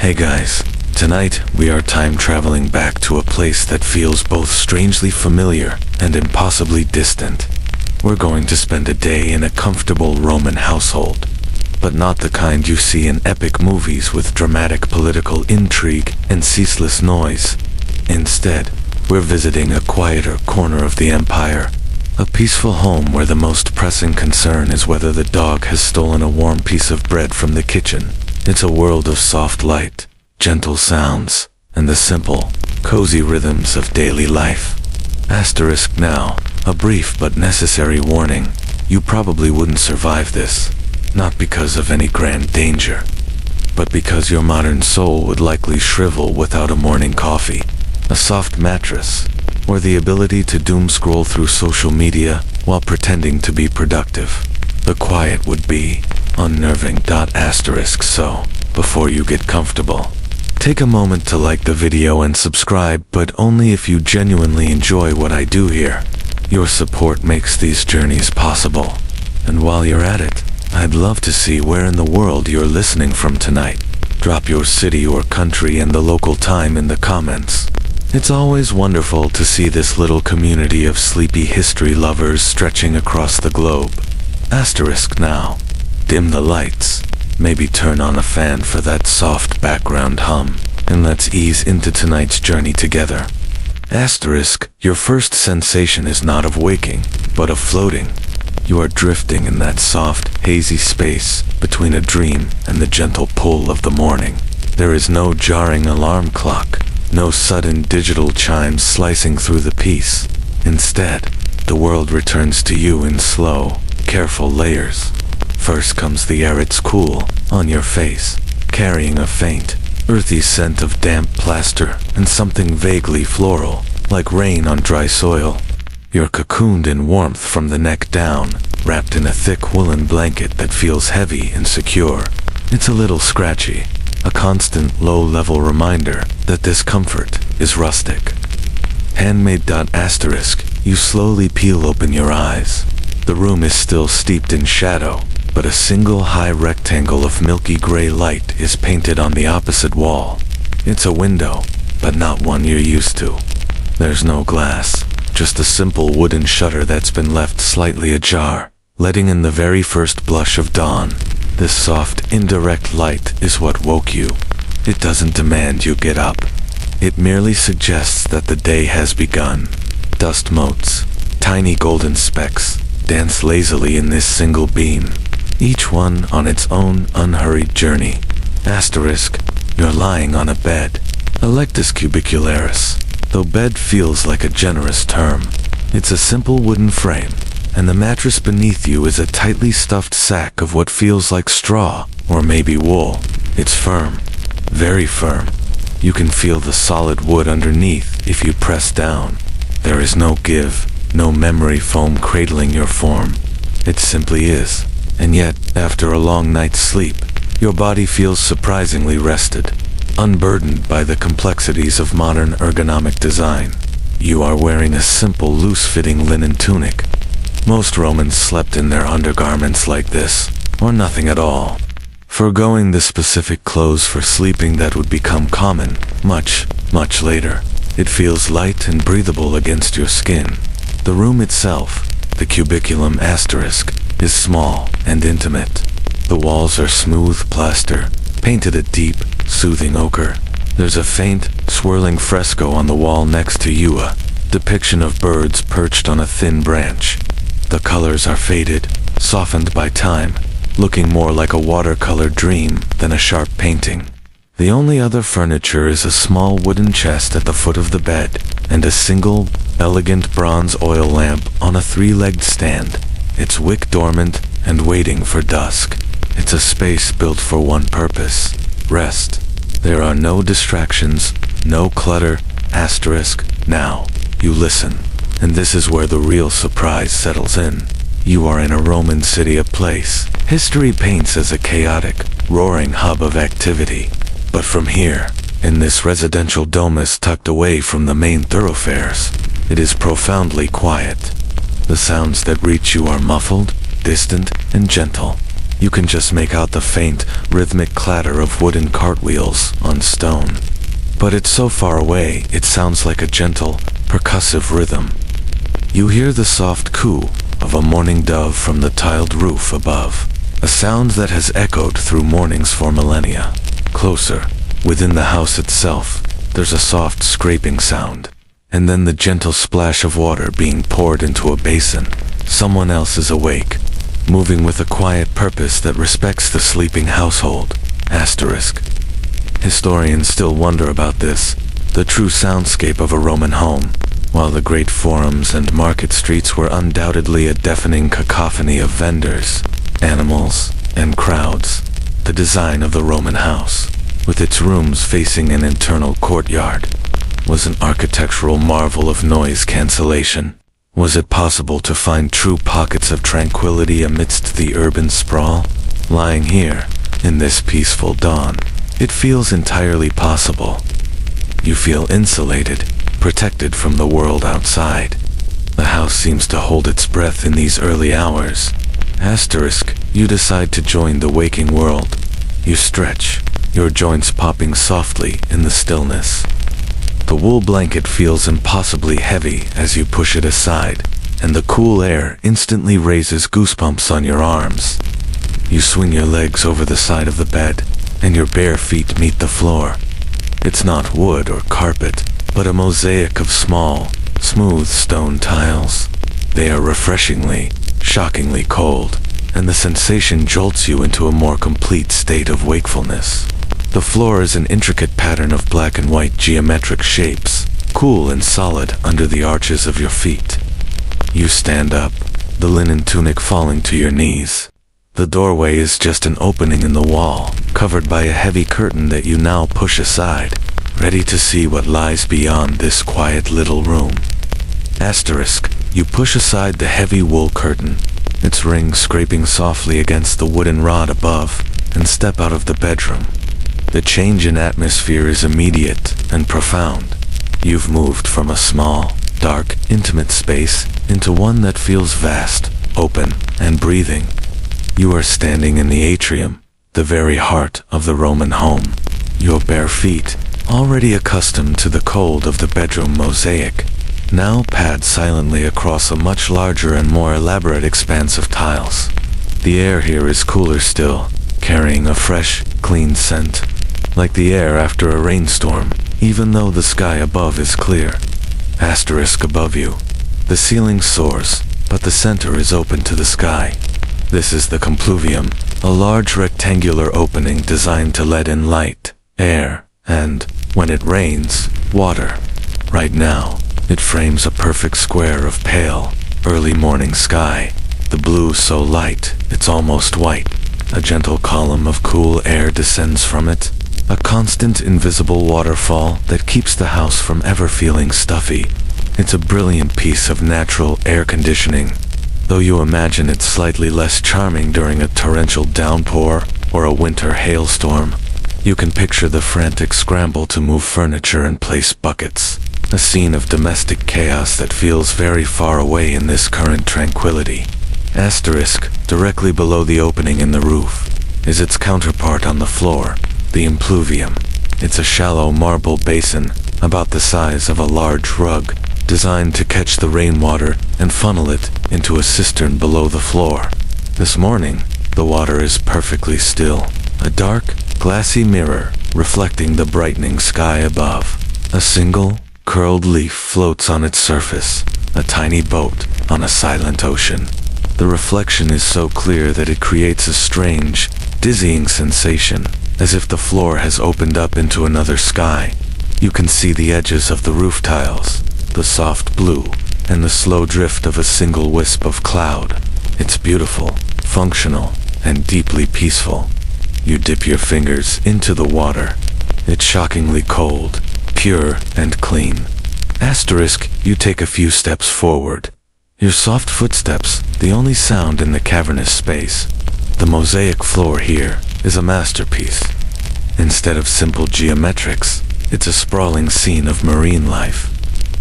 Hey guys, tonight we are time traveling back to a place that feels both strangely familiar and impossibly distant. We're going to spend a day in a comfortable Roman household, but not the kind you see in epic movies with dramatic political intrigue and ceaseless noise. Instead, we're visiting a quieter corner of the empire, a peaceful home where the most pressing concern is whether the dog has stolen a warm piece of bread from the kitchen. It's a world of soft light, gentle sounds, and the simple, cozy rhythms of daily life. Asterisk now, a brief but necessary warning. You probably wouldn't survive this, not because of any grand danger, but because your modern soul would likely shrivel without a morning coffee, a soft mattress, or the ability to doom scroll through social media while pretending to be productive. The quiet would be unnerving. So, before you get comfortable, take a moment to like the video and subscribe, but only if you genuinely enjoy what I do here. Your support makes these journeys possible. And while you're at it, I'd love to see where in the world you're listening from tonight. Drop your city or country and the local time in the comments. It's always wonderful to see this little community of sleepy history lovers stretching across the globe. Asterisk now. Dim the lights, maybe turn on a fan for that soft background hum, and let's ease into tonight's journey together. Asterisk, your first sensation is not of waking, but of floating. You are drifting in that soft, hazy space between a dream and the gentle pull of the morning. There is no jarring alarm clock, no sudden digital chimes slicing through the peace. Instead, the world returns to you in slow, careful layers. First comes the air. It's cool on your face, carrying a faint, earthy scent of damp plaster and something vaguely floral, like rain on dry soil. You're cocooned in warmth from the neck down, wrapped in a thick woolen blanket that feels heavy and secure. It's a little scratchy, a constant low-level reminder that this comfort is rustic. Handmade. Asterisk, you slowly peel open your eyes. The room is still steeped in shadow, but a single high rectangle of milky gray light is painted on the opposite wall. It's a window, but not one you're used to. There's no glass, just a simple wooden shutter that's been left slightly ajar, letting in the very first blush of dawn. This soft, indirect light is what woke you. It doesn't demand you get up. It merely suggests that the day has begun. Dust motes, tiny golden specks, dance lazily in this single beam, each one on its own unhurried journey. Asterisk, you're lying on a bed, a lectus cubicularis, though bed feels like a generous term. It's a simple wooden frame, and the mattress beneath you is a tightly stuffed sack of what feels like straw, or maybe wool. It's firm, very firm. You can feel the solid wood underneath if you press down. There is no give, no memory foam cradling your form. It simply is. And yet, after a long night's sleep, your body feels surprisingly rested, unburdened by the complexities of modern ergonomic design. You are wearing a simple, loose-fitting linen tunic. Most Romans slept in their undergarments like this, or nothing at all, forgoing the specific clothes for sleeping that would become common much, much later. It feels light and breathable against your skin. The room itself, the cubiculum asterisk, is small and intimate. The walls are smooth plaster, painted a deep, soothing ochre. There's a faint, swirling fresco on the wall next to you, a depiction of birds perched on a thin branch. The colors are faded, softened by time, looking more like a watercolor dream than a sharp painting. The only other furniture is a small wooden chest at the foot of the bed, and a single, elegant bronze oil lamp on a three-legged stand, its wick dormant and waiting for dusk. It's a space built for one purpose: rest. There are no distractions, no clutter. Asterisk, now, you listen. And this is where the real surprise settles in. You are in a Roman city, a place history paints as a chaotic, roaring hub of activity. But from here, in this residential domus tucked away from the main thoroughfares, it is profoundly quiet. The sounds that reach you are muffled, distant, and gentle. You can just make out the faint, rhythmic clatter of wooden cartwheels on stone. But it's so far away, it sounds like a gentle, percussive rhythm. You hear the soft coo of a mourning dove from the tiled roof above, a sound that has echoed through mornings for millennia. Closer, within the house itself, there's a soft scraping sound, and then the gentle splash of water being poured into a basin. Someone else is awake, moving with a quiet purpose that respects the sleeping household. Asterisk. Historians still wonder about this, the true soundscape of a Roman home. While the great forums and market streets were undoubtedly a deafening cacophony of vendors, animals, and crowds, the design of the Roman house, with its rooms facing an internal courtyard, was an architectural marvel of noise cancellation. Was it possible to find true pockets of tranquility amidst the urban sprawl? Lying here, in this peaceful dawn, it feels entirely possible. You feel insulated, protected from the world outside. The house seems to hold its breath in these early hours. Asterisk, you decide to join the waking world. You stretch, your joints popping softly in the stillness. The wool blanket feels impossibly heavy as you push it aside, and the cool air instantly raises goosebumps on your arms. You swing your legs over the side of the bed, and your bare feet meet the floor. It's not wood or carpet, but a mosaic of small, smooth stone tiles. They are refreshingly, shockingly cold, and the sensation jolts you into a more complete state of wakefulness. The floor is an intricate pattern of black and white geometric shapes, cool and solid under the arches of your feet. You stand up, the linen tunic falling to your knees. The doorway is just an opening in the wall, covered by a heavy curtain that you now push aside, ready to see what lies beyond this quiet little room. Asterisk, you push aside the heavy wool curtain, its ring scraping softly against the wooden rod above, and step out of the bedroom. The change in atmosphere is immediate and profound. You've moved from a small, dark, intimate space into one that feels vast, open, and breathing. You are standing in the atrium, the very heart of the Roman home. Your bare feet, already accustomed to the cold of the bedroom mosaic, now pad silently across a much larger and more elaborate expanse of tiles. The air here is cooler still, carrying a fresh, clean scent, like the air after a rainstorm, even though the sky above is clear. Asterisk above you. The ceiling soars, but the center is open to the sky. This is the compluvium, a large rectangular opening designed to let in light, air, and, when it rains, water. Right now, it frames a perfect square of pale, early morning sky, the blue so light, it's almost white. A gentle column of cool air descends from it, a constant invisible waterfall that keeps the house from ever feeling stuffy. It's a brilliant piece of natural air conditioning, though you imagine it's slightly less charming during a torrential downpour or a winter hailstorm. You can picture the frantic scramble to move furniture and place buckets, a scene of domestic chaos that feels very far away in this current tranquility. Asterisk, directly below the opening in the roof, is its counterpart on the floor, the impluvium. It's a shallow marble basin, about the size of a large rug, designed to catch the rainwater and funnel it into a cistern below the floor. This morning, the water is perfectly still, a dark, glassy mirror reflecting the brightening sky above. A single, curled leaf floats on its surface, a tiny boat on a silent ocean. The reflection is so clear that it creates a strange, dizzying sensation, as if the floor has opened up into another sky. You can see the edges of the roof tiles, the soft blue, and the slow drift of a single wisp of cloud. It's beautiful, functional, and deeply peaceful. You dip your fingers into the water. It's shockingly cold, pure, and clean. Asterisk, you take a few steps forward. Your soft footsteps, the only sound in the cavernous space. The mosaic floor here is a masterpiece. Instead of simple geometrics, it's a sprawling scene of marine life.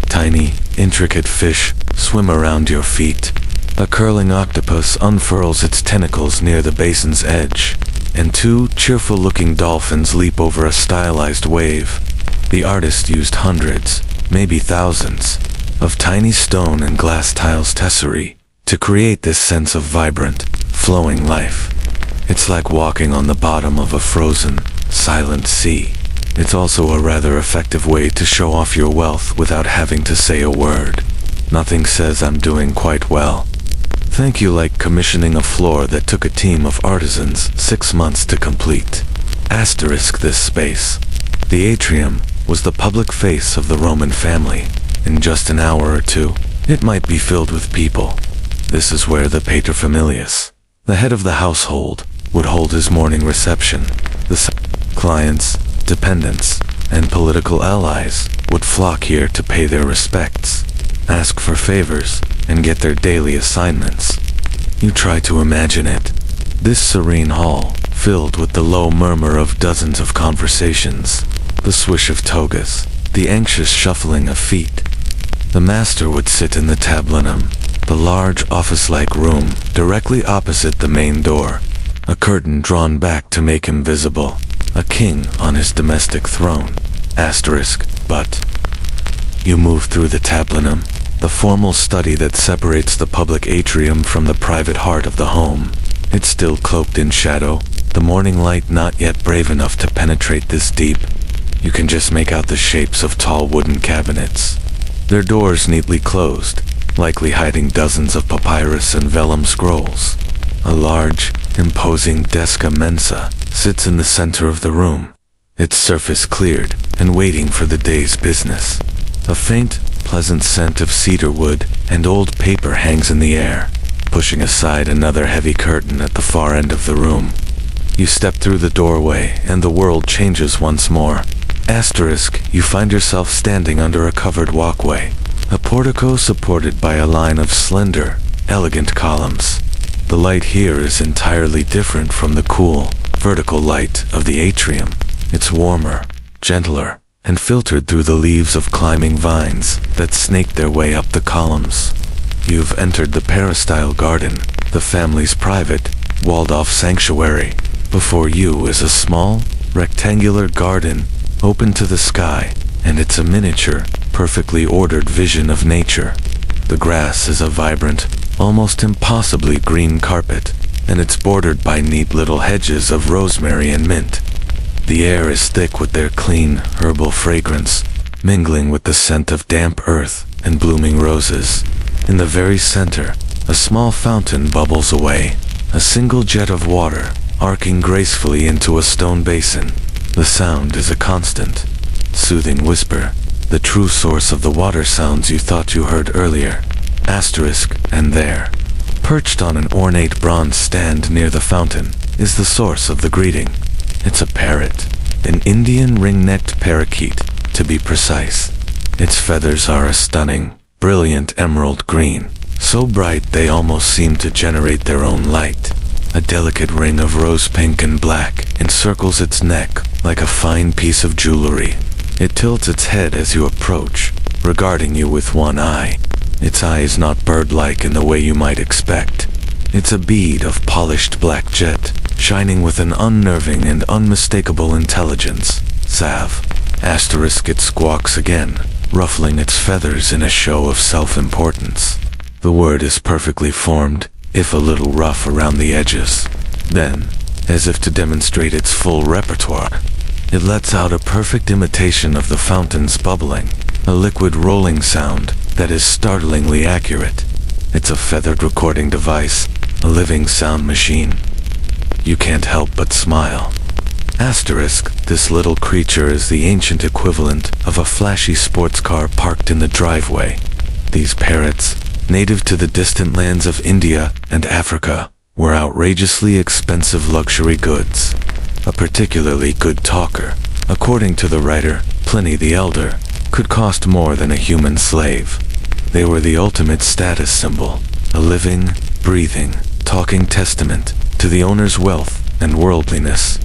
Tiny, intricate fish swim around your feet. A curling octopus unfurls its tentacles near the basin's edge, and two cheerful-looking dolphins leap over a stylized wave. The artist used hundreds, maybe thousands, of tiny stone and glass tiles tesserae to create this sense of vibrant, flowing life. It's like walking on the bottom of a frozen, silent sea. It's also a rather effective way to show off your wealth without having to say a word. Nothing says I'm doing quite well. Thank you like commissioning a floor that took a team of artisans 6 months to complete. Asterisk this space. The Atrium was the public face of the Roman family. In just an hour or two, it might be filled with people. This is where the paterfamilias, the head of the household, would hold his morning reception. The clients, dependents, and political allies would flock here to pay their respects, ask for favors, and get their daily assignments. You try to imagine it. This serene hall, filled with the low murmur of dozens of conversations, the swish of togas, the anxious shuffling of feet. The master would sit in the tablinum, the large office-like room directly opposite the main door, a curtain drawn back to make him visible, a king on his domestic throne. Asterisk, but you move through the tablinum, the formal study that separates the public atrium from the private heart of the home. It's still cloaked in shadow, the morning light not yet brave enough to penetrate this deep. You can just make out the shapes of tall wooden cabinets, their doors neatly closed, likely hiding dozens of papyrus and vellum scrolls. A large, imposing desca mensa sits in the center of the room, its surface cleared and waiting for the day's business. A faint, pleasant scent of cedar wood and old paper hangs in the air, pushing aside another heavy curtain at the far end of the room. You step through the doorway and the world changes once more. Asterisk, you find yourself standing under a covered walkway, a portico supported by a line of slender, elegant columns. The light here is entirely different from the cool, vertical light of the atrium. It's warmer, gentler, and filtered through the leaves of climbing vines that snake their way up the columns. You've entered the Peristyle garden, the family's private, walled-off sanctuary. Before you is a small, rectangular garden, open to the sky, and it's a miniature, perfectly ordered vision of nature. The grass is a vibrant, almost impossibly green carpet, and it's bordered by neat little hedges of rosemary and mint. The air is thick with their clean, herbal fragrance, mingling with the scent of damp earth and blooming roses. In the very center, a small fountain bubbles away, a single jet of water, arcing gracefully into a stone basin. The sound is a constant, soothing whisper, the true source of the water sounds you thought you heard earlier. Asterisk, and there, perched on an ornate bronze stand near the fountain, is the source of the greeting. It's a parrot, an Indian ring-necked parakeet, to be precise. Its feathers are a stunning, brilliant emerald green, so bright they almost seem to generate their own light. A delicate ring of rose pink and black encircles its neck like a fine piece of jewelry. It tilts its head as you approach, regarding you with one eye. Its eye is not bird-like in the way you might expect. It's a bead of polished black jet, shining with an unnerving and unmistakable intelligence. Salve. Asterisk, it squawks again, ruffling its feathers in a show of self-importance. The word is perfectly formed, if a little rough around the edges. Then, as if to demonstrate its full repertoire, it lets out a perfect imitation of the fountain's bubbling, a liquid rolling sound that is startlingly accurate. It's a feathered recording device, a living sound machine. You can't help but smile. Asterisk, this little creature is the ancient equivalent of a flashy sports car parked in the driveway. These parrots, native to the distant lands of India and Africa, were outrageously expensive luxury goods. A particularly good talker, according to the writer Pliny the Elder, could cost more than a human slave. They were the ultimate status symbol, a living, breathing, talking testament to the owner's wealth and worldliness.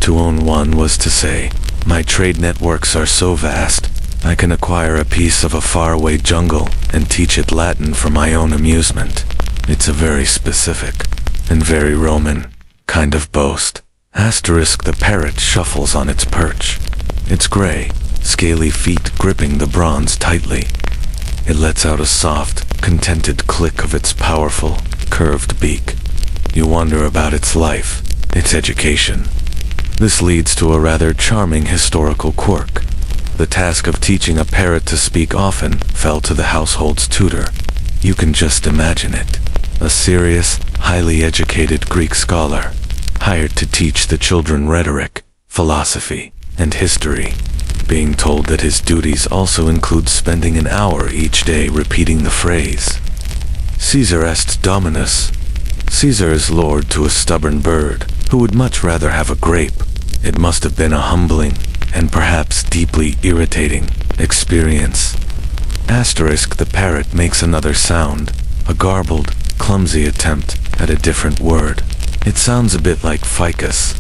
To own one was to say, my trade networks are so vast, I can acquire a piece of a faraway jungle and teach it Latin for my own amusement. It's a very specific and very Roman kind of boast. Asterisk, the parrot shuffles on its perch, its gray, scaly feet gripping the bronze tightly. It lets out a soft, contented click of its powerful, curved beak. You wonder about its life, its education. This leads to a rather charming historical quirk. The task of teaching a parrot to speak often fell to the household's tutor. You can just imagine it. A serious, highly educated Greek scholar, hired to teach the children rhetoric, philosophy, and history, being told that his duties also include spending an hour each day repeating the phrase, Caesar est Dominus. Caesar is lord to a stubborn bird, who would much rather have a grape. It must have been a humbling, and perhaps deeply irritating, experience. Asterisk, the parrot makes another sound, a garbled, clumsy attempt at a different word. It sounds a bit like ficus,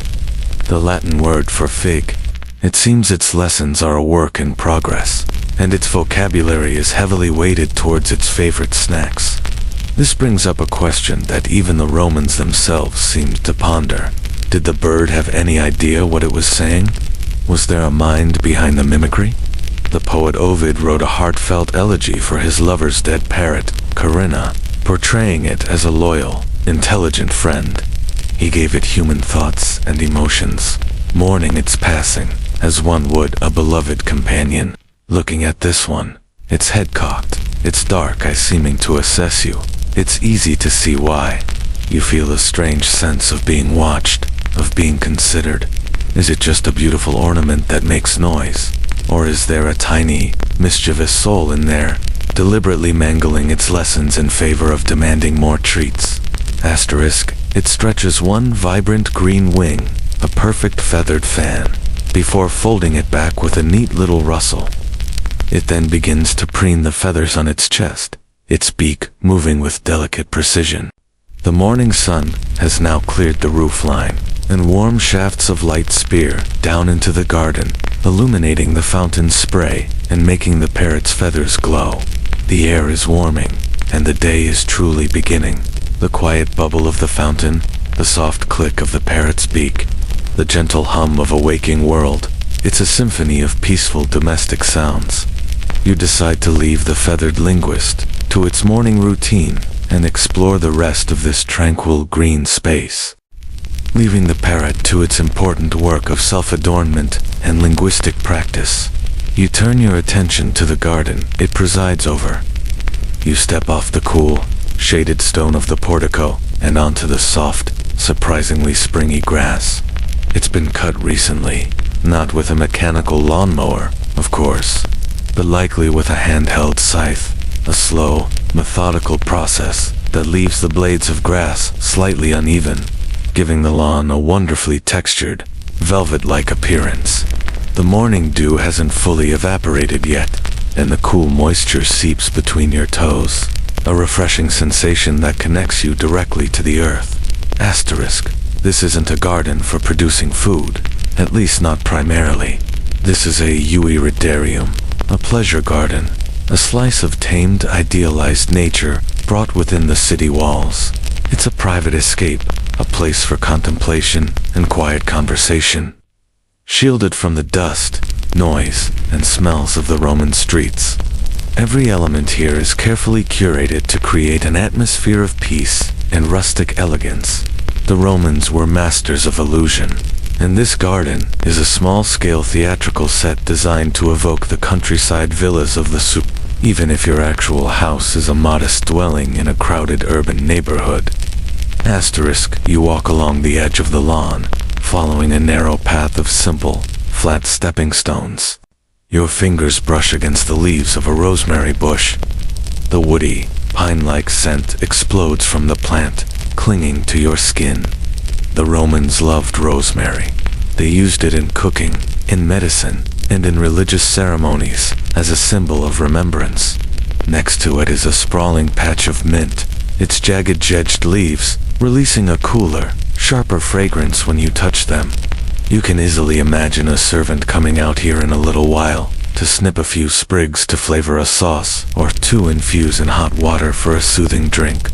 the Latin word for fig. It seems its lessons are a work in progress, and its vocabulary is heavily weighted towards its favorite snacks. This brings up a question that even the Romans themselves seemed to ponder. Did the bird have any idea what it was saying? Was there a mind behind the mimicry? The poet Ovid wrote a heartfelt elegy for his lover's dead parrot, Corinna, portraying it as a loyal, intelligent friend. He gave it human thoughts and emotions, mourning its passing, as one would a beloved companion. Looking at this one, its head cocked, its dark eye seeming to assess you, it's easy to see why. You feel a strange sense of being watched, of being considered. Is it just a beautiful ornament that makes noise? Or is there a tiny, mischievous soul in there, deliberately mangling its lessons in favor of demanding more treats? Asterisk, it stretches one vibrant green wing, a perfect feathered fan, before folding it back with a neat little rustle. It then begins to preen the feathers on its chest, its beak moving with delicate precision. The morning sun has now cleared the roof line, and warm shafts of light spear down into the garden, illuminating the fountain's spray and making the parrot's feathers glow. The air is warming, and the day is truly beginning. The quiet bubble of the fountain, the soft click of the parrot's beak, the gentle hum of a waking world. It's a symphony of peaceful domestic sounds. You decide to leave the feathered linguist to its morning routine and explore the rest of this tranquil green space. Leaving the parrot to its important work of self-adornment and linguistic practice, you turn your attention to the garden it presides over. You step off the cool, shaded stone of the portico and onto the soft, surprisingly springy grass. It's been cut recently, not with a mechanical lawnmower, of course, but likely with a handheld scythe, a slow, methodical process that leaves the blades of grass slightly uneven, giving the lawn a wonderfully textured, velvet-like appearance. The morning dew hasn't fully evaporated yet, and the cool moisture seeps between your toes, a refreshing sensation that connects you directly to the earth. Asterisk, this isn't a garden for producing food, at least not primarily. This is a euiridarium, a pleasure garden, a slice of tamed, idealized nature brought within the city walls. It's a private escape, a place for contemplation and quiet conversation. Shielded from the dust, noise, and smells of the Roman streets, every element here is carefully curated to create an atmosphere of peace and rustic elegance. The Romans were masters of illusion, and this garden is a small-scale theatrical set designed to evoke the countryside villas of the soup, even if your actual house is a modest dwelling in a crowded urban neighborhood. Asterisk, you walk along the edge of the lawn, following a narrow path of simple, flat stepping stones. Your fingers brush against the leaves of a rosemary bush. The woody, pine-like scent explodes from the plant, clinging to your skin. The Romans loved rosemary. They used it in cooking, in medicine, and in religious ceremonies as a symbol of remembrance. Next to it is a sprawling patch of mint, its jagged edged leaves releasing a cooler, sharper fragrance when you touch them. You can easily imagine a servant coming out here in a little while to snip a few sprigs to flavor a sauce or to infuse in hot water for a soothing drink.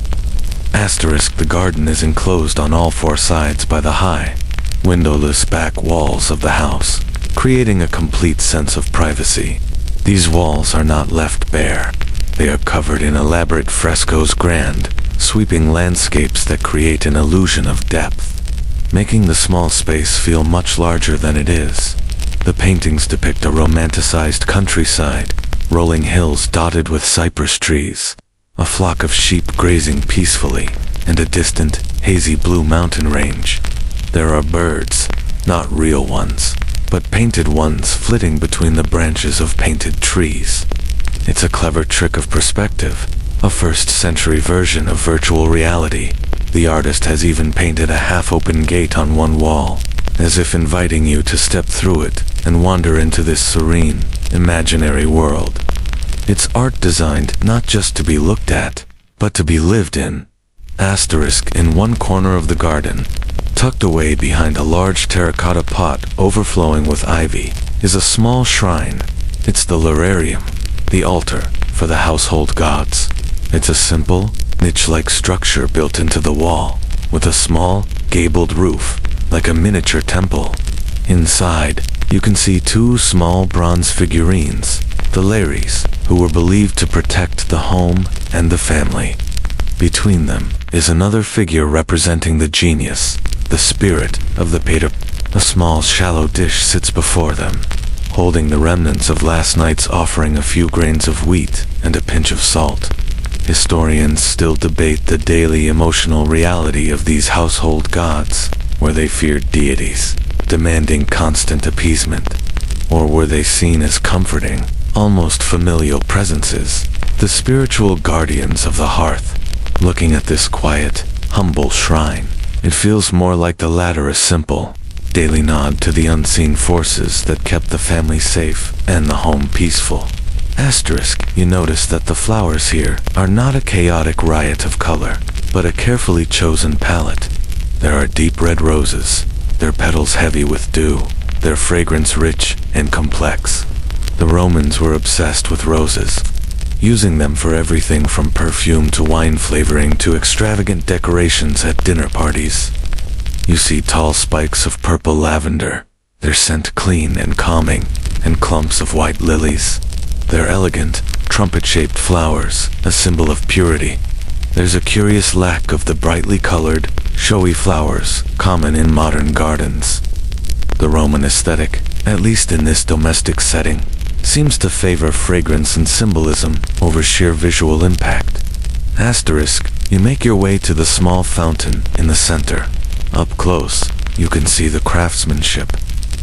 The garden is enclosed on all four sides by the high, windowless back walls of the house, creating a complete sense of privacy. These walls are not left bare. They are covered in elaborate frescoes, grand, sweeping landscapes that create an illusion of depth, making the small space feel much larger than it is. The paintings depict a romanticized countryside, rolling hills dotted with cypress trees, a flock of sheep grazing peacefully, and a distant, hazy blue mountain range. There are birds, not real ones, but painted ones flitting between the branches of painted trees. It's a clever trick of perspective, a first-century version of virtual reality. The artist has even painted a half-open gate on one wall, as if inviting you to step through it and wander into this serene, imaginary world. It's art designed not just to be looked at, but to be lived in. In one corner of the garden, tucked away behind a large terracotta pot overflowing with ivy, is a small shrine. It's the Atrium, the altar for the household gods. It's a simple, niche-like structure built into the wall, with a small, gabled roof, like a miniature temple. Inside, you can see two small bronze figurines, the Lares, who were believed to protect the home and the family. Between them is another figure representing the genius, the spirit of the Parrot. A small shallow dish sits before them, holding the remnants of last night's offering, a few grains of wheat and a pinch of salt. Historians still debate the daily emotional reality of these household gods. Were they feared deities, demanding constant appeasement? Or were they seen as comforting, almost familial presences, the spiritual guardians of the hearth? Looking at this quiet, humble shrine, it feels more like the latter, a simple, daily nod to the unseen forces that kept the family safe and the home peaceful. You notice that the flowers here are not a chaotic riot of color, but a carefully chosen palette. There are deep red roses, their petals heavy with dew, their fragrance rich and complex. The Romans were obsessed with roses, using them for everything from perfume to wine flavoring to extravagant decorations at dinner parties. You see tall spikes of purple lavender, their scent clean and calming, and clumps of white lilies. They're elegant, trumpet-shaped flowers, a symbol of purity. There's a curious lack of the brightly colored, showy flowers common in modern gardens. The Roman aesthetic, at least in this domestic setting, seems to favor fragrance and symbolism over sheer visual impact. You make your way to the small fountain in the center. Up close, you can see the craftsmanship.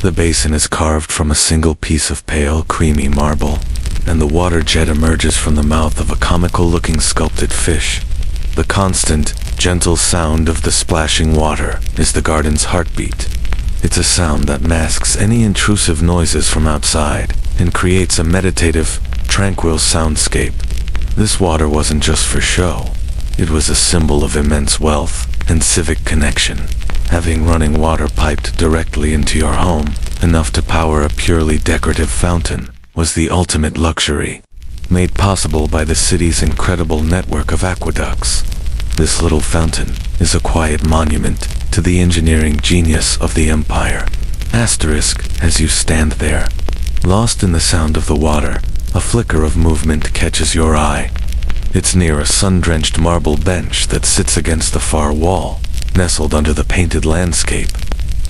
The basin is carved from a single piece of pale, creamy marble, and the water jet emerges from the mouth of a comical-looking sculpted fish. The constant, gentle sound of the splashing water is the garden's heartbeat. It's a sound that masks any intrusive noises from outside and creates a meditative, tranquil soundscape. This water wasn't just for show. It was a symbol of immense wealth and civic connection. Having running water piped directly into your home, enough to power a purely decorative fountain, was the ultimate luxury, made possible by the city's incredible network of aqueducts. This little fountain is a quiet monument to the engineering genius of the empire. As you stand there, lost in the sound of the water, a flicker of movement catches your eye. It's near a sun-drenched marble bench that sits against the far wall, nestled under the painted landscape.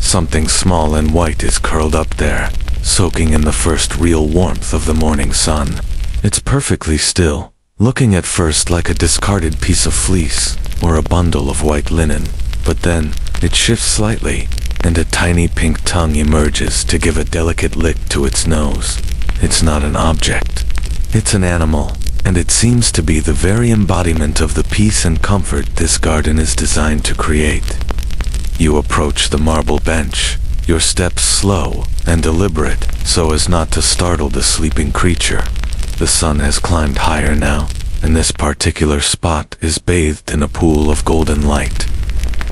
Something small and white is curled up there, soaking in the first real warmth of the morning sun. It's perfectly still, looking at first like a discarded piece of fleece or a bundle of white linen, but then it shifts slightly, and a tiny pink tongue emerges to give a delicate lick to its nose. It's not an object. It's an animal, and it seems to be the very embodiment of the peace and comfort this garden is designed to create. You approach the marble bench, your steps slow and deliberate so as not to startle the sleeping creature. The sun has climbed higher now, and this particular spot is bathed in a pool of golden light.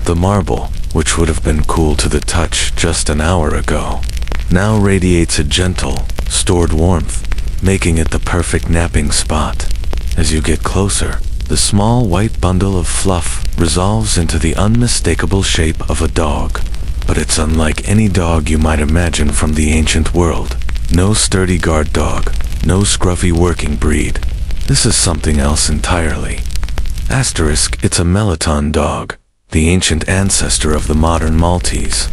The marble, which would have been cool to the touch just an hour ago, now radiates a gentle, stored warmth, making it the perfect napping spot. As you get closer, The small white bundle of fluff resolves into the unmistakable shape of a dog. But it's unlike any dog you might imagine from the ancient world. No sturdy guard dog, no scruffy working breed. This is something else entirely. It's a Melitan dog, the ancient ancestor of the modern Maltese.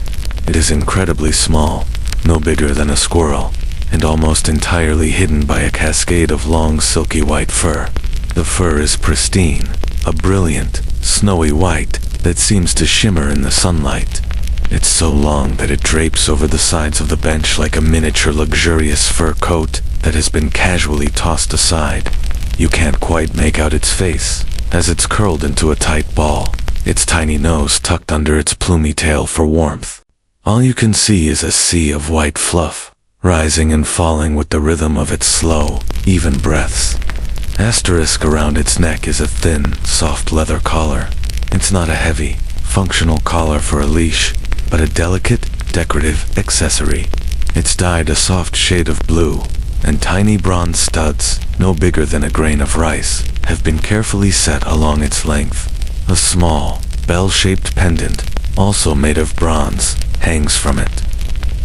It is incredibly small, no bigger than a squirrel, and almost entirely hidden by a cascade of long silky white fur. The fur is pristine, a brilliant, snowy white that seems to shimmer in the sunlight. It's so long that it drapes over the sides of the bench like a miniature luxurious fur coat that has been casually tossed aside. You can't quite make out its face, as it's curled into a tight ball, its tiny nose tucked under its plumy tail for warmth. All you can see is a sea of white fluff, rising and falling with the rhythm of its slow, even breaths. Around its neck is a thin, soft leather collar. It's not a heavy, functional collar for a leash, but a delicate, decorative accessory. It's dyed a soft shade of blue, and tiny bronze studs, no bigger than a grain of rice, have been carefully set along its length. A small, bell-shaped pendant, also made of bronze, hangs from it.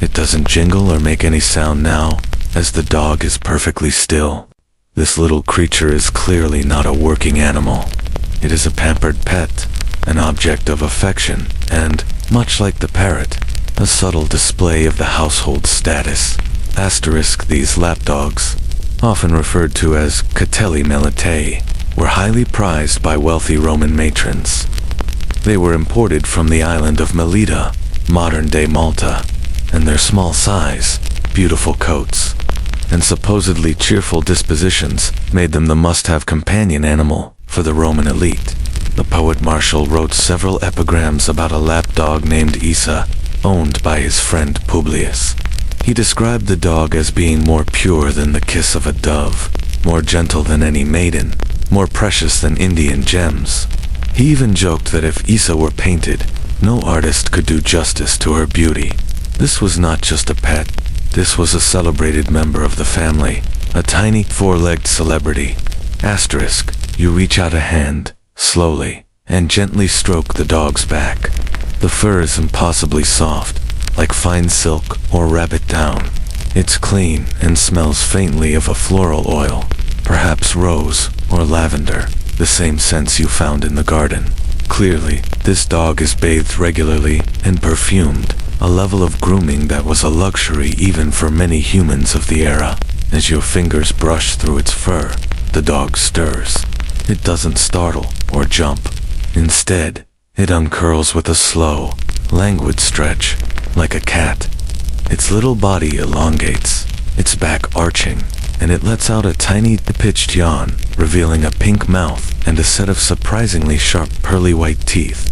It doesn't jingle or make any sound now, as the dog is perfectly still. This little creature is clearly not a working animal. It is a pampered pet, an object of affection, and, much like the parrot, a subtle display of the household status. These lapdogs, often referred to as catelli melitae, were highly prized by wealthy Roman matrons. They were imported from the island of Melita, modern-day Malta, and their small size, beautiful coats, and supposedly cheerful dispositions made them the must-have companion animal for the Roman elite. The poet Martial wrote several epigrams about a lapdog named Isa, owned by his friend Publius. He described the dog as being more pure than the kiss of a dove, more gentle than any maiden, more precious than Indian gems. He even joked that if Isa were painted, no artist could do justice to her beauty. This was not just a pet. This was a celebrated member of the family, a tiny, four-legged celebrity. You reach out a hand, slowly, and gently stroke the dog's back. The fur is impossibly soft, like fine silk or rabbit down. It's clean and smells faintly of a floral oil, perhaps rose or lavender, the same scents you found in the garden. Clearly, this dog is bathed regularly and perfumed, a level of grooming that was a luxury even for many humans of the era. As your fingers brush through its fur, the dog stirs. It doesn't startle or jump. Instead, it uncurls with a slow, languid stretch, like a cat. Its little body elongates, its back arching, and it lets out a tiny, pitched yawn, revealing a pink mouth and a set of surprisingly sharp pearly white teeth.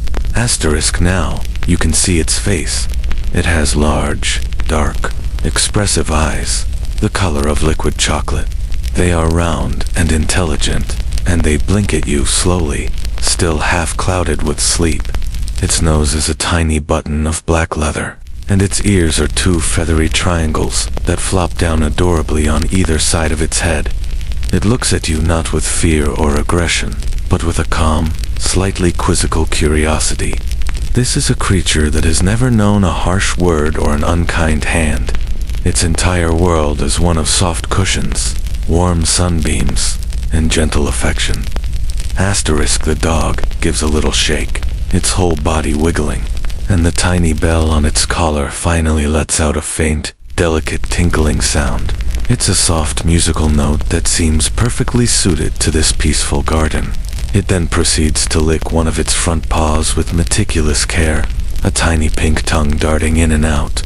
Now, you can see its face. It has large, dark, expressive eyes, the color of liquid chocolate. They are round and intelligent, and they blink at you slowly, still half clouded with sleep. Its nose is a tiny button of black leather, and its ears are two feathery triangles that flop down adorably on either side of its head. It looks at you not with fear or aggression, but with a calm, slightly quizzical curiosity. This is a creature that has never known a harsh word or an unkind hand. Its entire world is one of soft cushions, warm sunbeams, and gentle affection. The dog gives a little shake, its whole body wiggling, and the tiny bell on its collar finally lets out a faint, delicate tinkling sound. It's a soft musical note that seems perfectly suited to this peaceful garden. It then proceeds to lick one of its front paws with meticulous care, a tiny pink tongue darting in and out.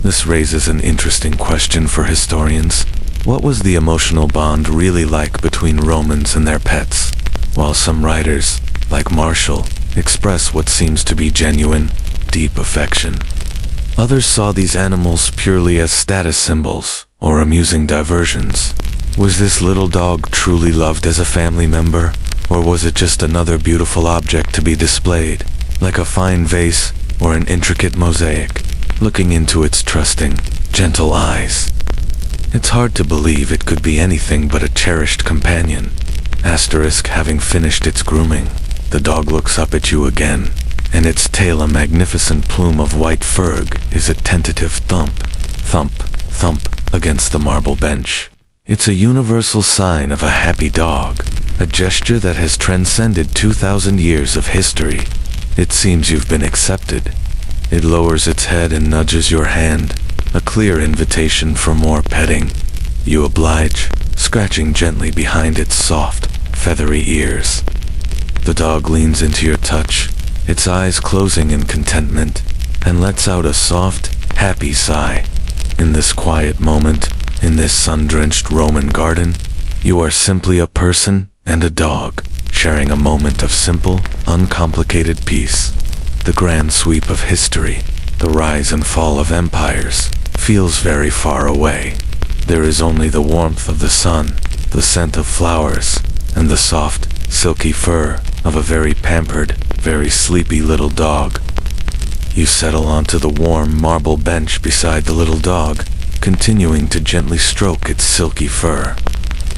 This raises an interesting question for historians. What was the emotional bond really like between Romans and their pets? While some writers, like Martial, express what seems to be genuine, deep affection, others saw these animals purely as status symbols or amusing diversions. Was this little dog truly loved as a family member? Or was it just another beautiful object to be displayed, like a fine vase or an intricate mosaic, looking into its trusting, gentle eyes? It's hard to believe it could be anything but a cherished companion. Having finished its grooming, the dog looks up at you again, and its tail, a magnificent plume of white fur, is a tentative thump, thump, thump against the marble bench. It's a universal sign of a happy dog, a gesture that has transcended 2,000 years of history. It seems you've been accepted. It lowers its head and nudges your hand, a clear invitation for more petting. You oblige, scratching gently behind its soft, feathery ears. The dog leans into your touch, its eyes closing in contentment, and lets out a soft, happy sigh. In this quiet moment, in this sun-drenched Roman garden, you are simply a person and a dog, sharing a moment of simple, uncomplicated peace. The grand sweep of history, the rise and fall of empires, feels very far away. There is only the warmth of the sun, the scent of flowers, and the soft, silky fur of a very pampered, very sleepy little dog. You settle onto the warm marble bench beside the little dog, continuing to gently stroke its silky fur.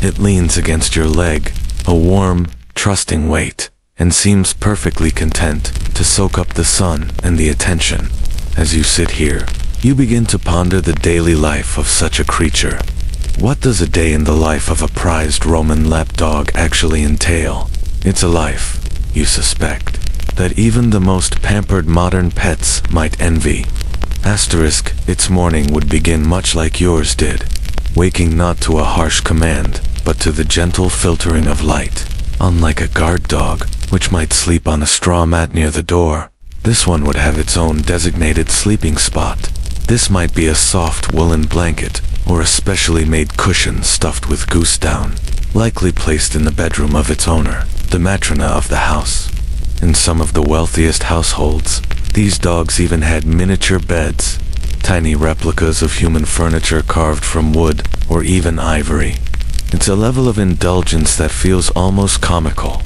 It leans against your leg, a warm, trusting weight, and seems perfectly content to soak up the sun and the attention. As you sit here, you begin to ponder the daily life of such a creature. What does a day in the life of a prized Roman lapdog actually entail? It's a life, you suspect, that even the most pampered modern pets might envy. Its morning would begin much like yours did, waking not to a harsh command, but to the gentle filtering of light. Unlike a guard dog, which might sleep on a straw mat near the door, this one would have its own designated sleeping spot. This might be a soft woolen blanket, or a specially made cushion stuffed with goose down, likely placed in the bedroom of its owner, the matrona of the house. In some of the wealthiest households, these dogs even had miniature beds, tiny replicas of human furniture carved from wood or even ivory. It's a level of indulgence that feels almost comical,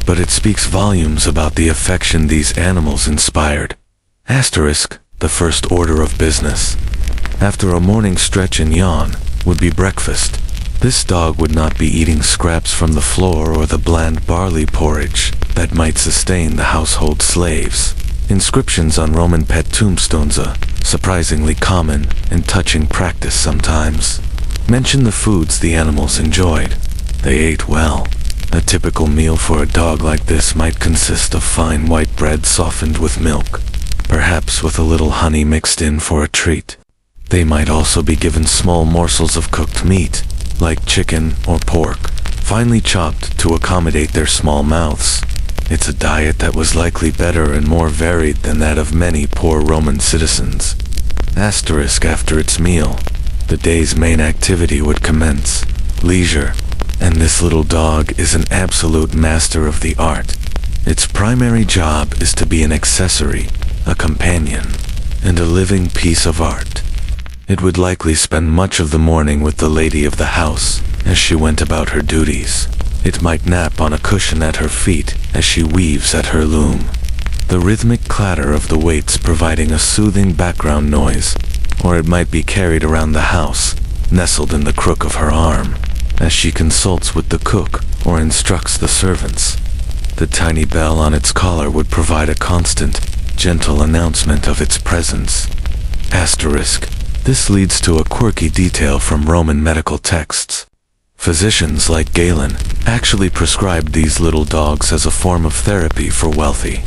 but it speaks volumes about the affection these animals inspired. The first order of business, after a morning stretch and yawn, would be breakfast. This dog would not be eating scraps from the floor or the bland barley porridge that might sustain the household slaves. Inscriptions on Roman pet tombstones, a surprisingly common and touching practice sometimes, mention the foods the animals enjoyed. They ate well. A typical meal for a dog like this might consist of fine white bread softened with milk, perhaps with a little honey mixed in for a treat. They might also be given small morsels of cooked meat, like chicken or pork, finely chopped to accommodate their small mouths. It's a diet that was likely better and more varied than that of many poor Roman citizens. After its meal, the day's main activity would commence, leisure, and this little dog is an absolute master of the art. Its primary job is to be an accessory, a companion, and a living piece of art. It would likely spend much of the morning with the lady of the house as she went about her duties. It might nap on a cushion at her feet as she weaves at her loom, the rhythmic clatter of the weights providing a soothing background noise, or it might be carried around the house, nestled in the crook of her arm, as she consults with the cook or instructs the servants. The tiny bell on its collar would provide a constant, gentle announcement of its presence. This leads to a quirky detail from Roman medical texts. Physicians like Galen actually prescribed these little dogs as a form of therapy for wealthy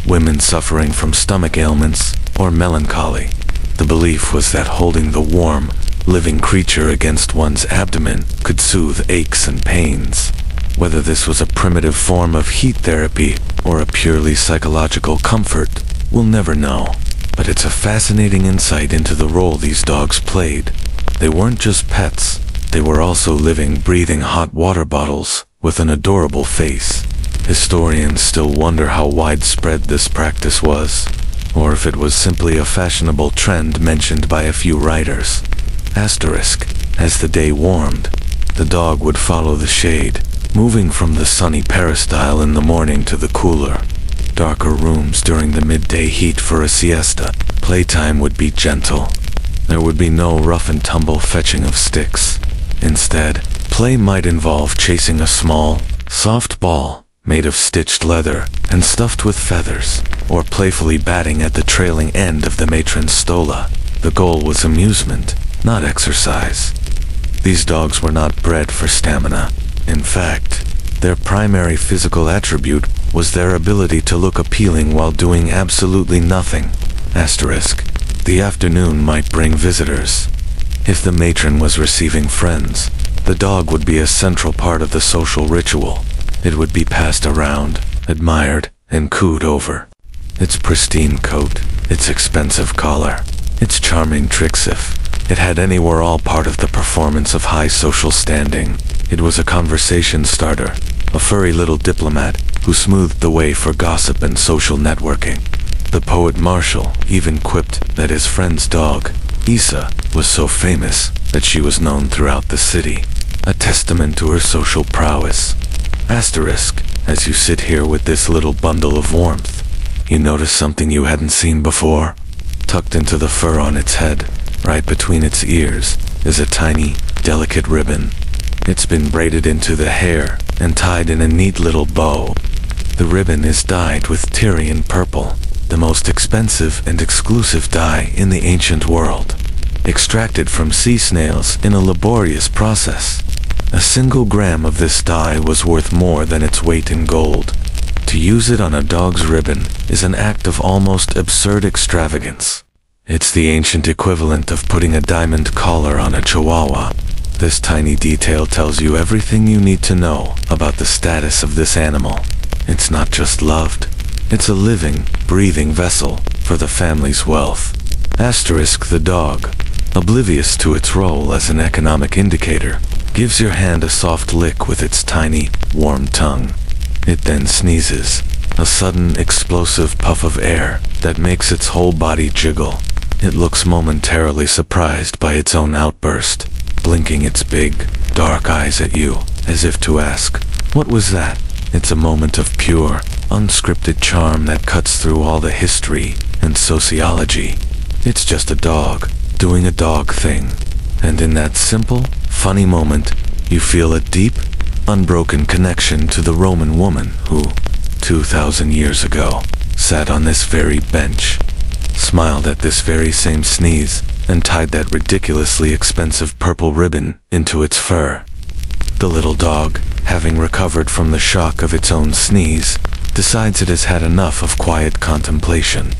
women suffering from stomach ailments or melancholy. The belief was that holding the warm, living creature against one's abdomen could soothe aches and pains. Whether this was a primitive form of heat therapy or a purely psychological comfort, we'll never know. But it's a fascinating insight into the role these dogs played. They weren't just pets, they were also living, breathing hot water bottles with an adorable face. Historians still wonder how widespread this practice was, or if it was simply a fashionable trend mentioned by a few writers. As the day warmed, the dog would follow the shade, moving from the sunny peristyle in the morning to the cooler, darker rooms during the midday heat for a siesta. Playtime would be gentle. There would be no rough and tumble fetching of sticks. Instead, play might involve chasing a small, Soft ball, made of stitched leather and stuffed with feathers, or playfully batting at the trailing end of the matron's stola. The goal was amusement, not exercise. These dogs were not bred for stamina. In fact, their primary physical attribute was their ability to look appealing while doing absolutely nothing. Asterisk. The afternoon might bring visitors. If the matron was receiving friends, the dog would be a central part of the social ritual. It would be passed around, admired, and cooed over. Its pristine coat, its expensive collar, its charming trixif. It had any were all part of the performance of high social standing. It was a conversation starter, a furry little diplomat who smoothed the way for gossip and social networking. The poet Marshall even quipped that his friend's dog, Isa, was so famous that she was known throughout the city, a testament to her social prowess. Asterisk, as you sit here with this little bundle of warmth, you notice something you hadn't seen before. Tucked into the fur on its head, right between its ears, is a tiny, delicate ribbon. It's been braided into the hair and tied in a neat little bow. The ribbon is dyed with Tyrian purple, the most expensive and exclusive dye in the ancient world, extracted from sea snails in a laborious process. A single gram of this dye was worth more than its weight in gold. To use it on a dog's ribbon is an act of almost absurd extravagance. It's the ancient equivalent of putting a diamond collar on a chihuahua. This tiny detail tells you everything you need to know about the status of this animal. It's not just loved. It's a living, breathing vessel for the family's wealth. Asterisk. The dog, oblivious to its role as an economic indicator, gives your hand a soft lick with its tiny, warm tongue. It then sneezes, a sudden explosive puff of air that makes its whole body jiggle. It looks momentarily surprised by its own outburst, blinking its big, dark eyes at you, as if to ask, "What was that?" It's a moment of pure, unscripted charm that cuts through all the history and sociology. It's just a dog, doing a dog thing. And in that simple, funny moment, you feel a deep, unbroken connection to the Roman woman who, 2,000 years ago, sat on this very bench, smiled at this very same sneeze, and tied that ridiculously expensive purple ribbon into its fur. The little dog, having recovered from the shock of its own sneeze, decides it has had enough of quiet contemplation.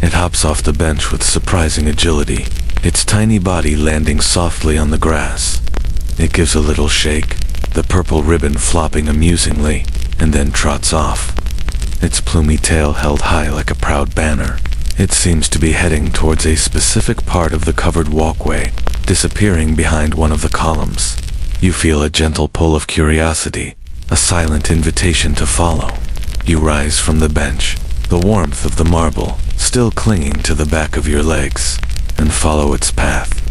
It hops off the bench with surprising agility, its tiny body landing softly on the grass. It gives a little shake, the purple ribbon flopping amusingly, and then trots off. Its plumy tail held high like a proud banner. It seems to be heading towards a specific part of the covered walkway, disappearing behind one of the columns. You feel a gentle pull of curiosity, a silent invitation to follow. You rise from the bench, the warmth of the marble still clinging to the back of your legs, and follow its path.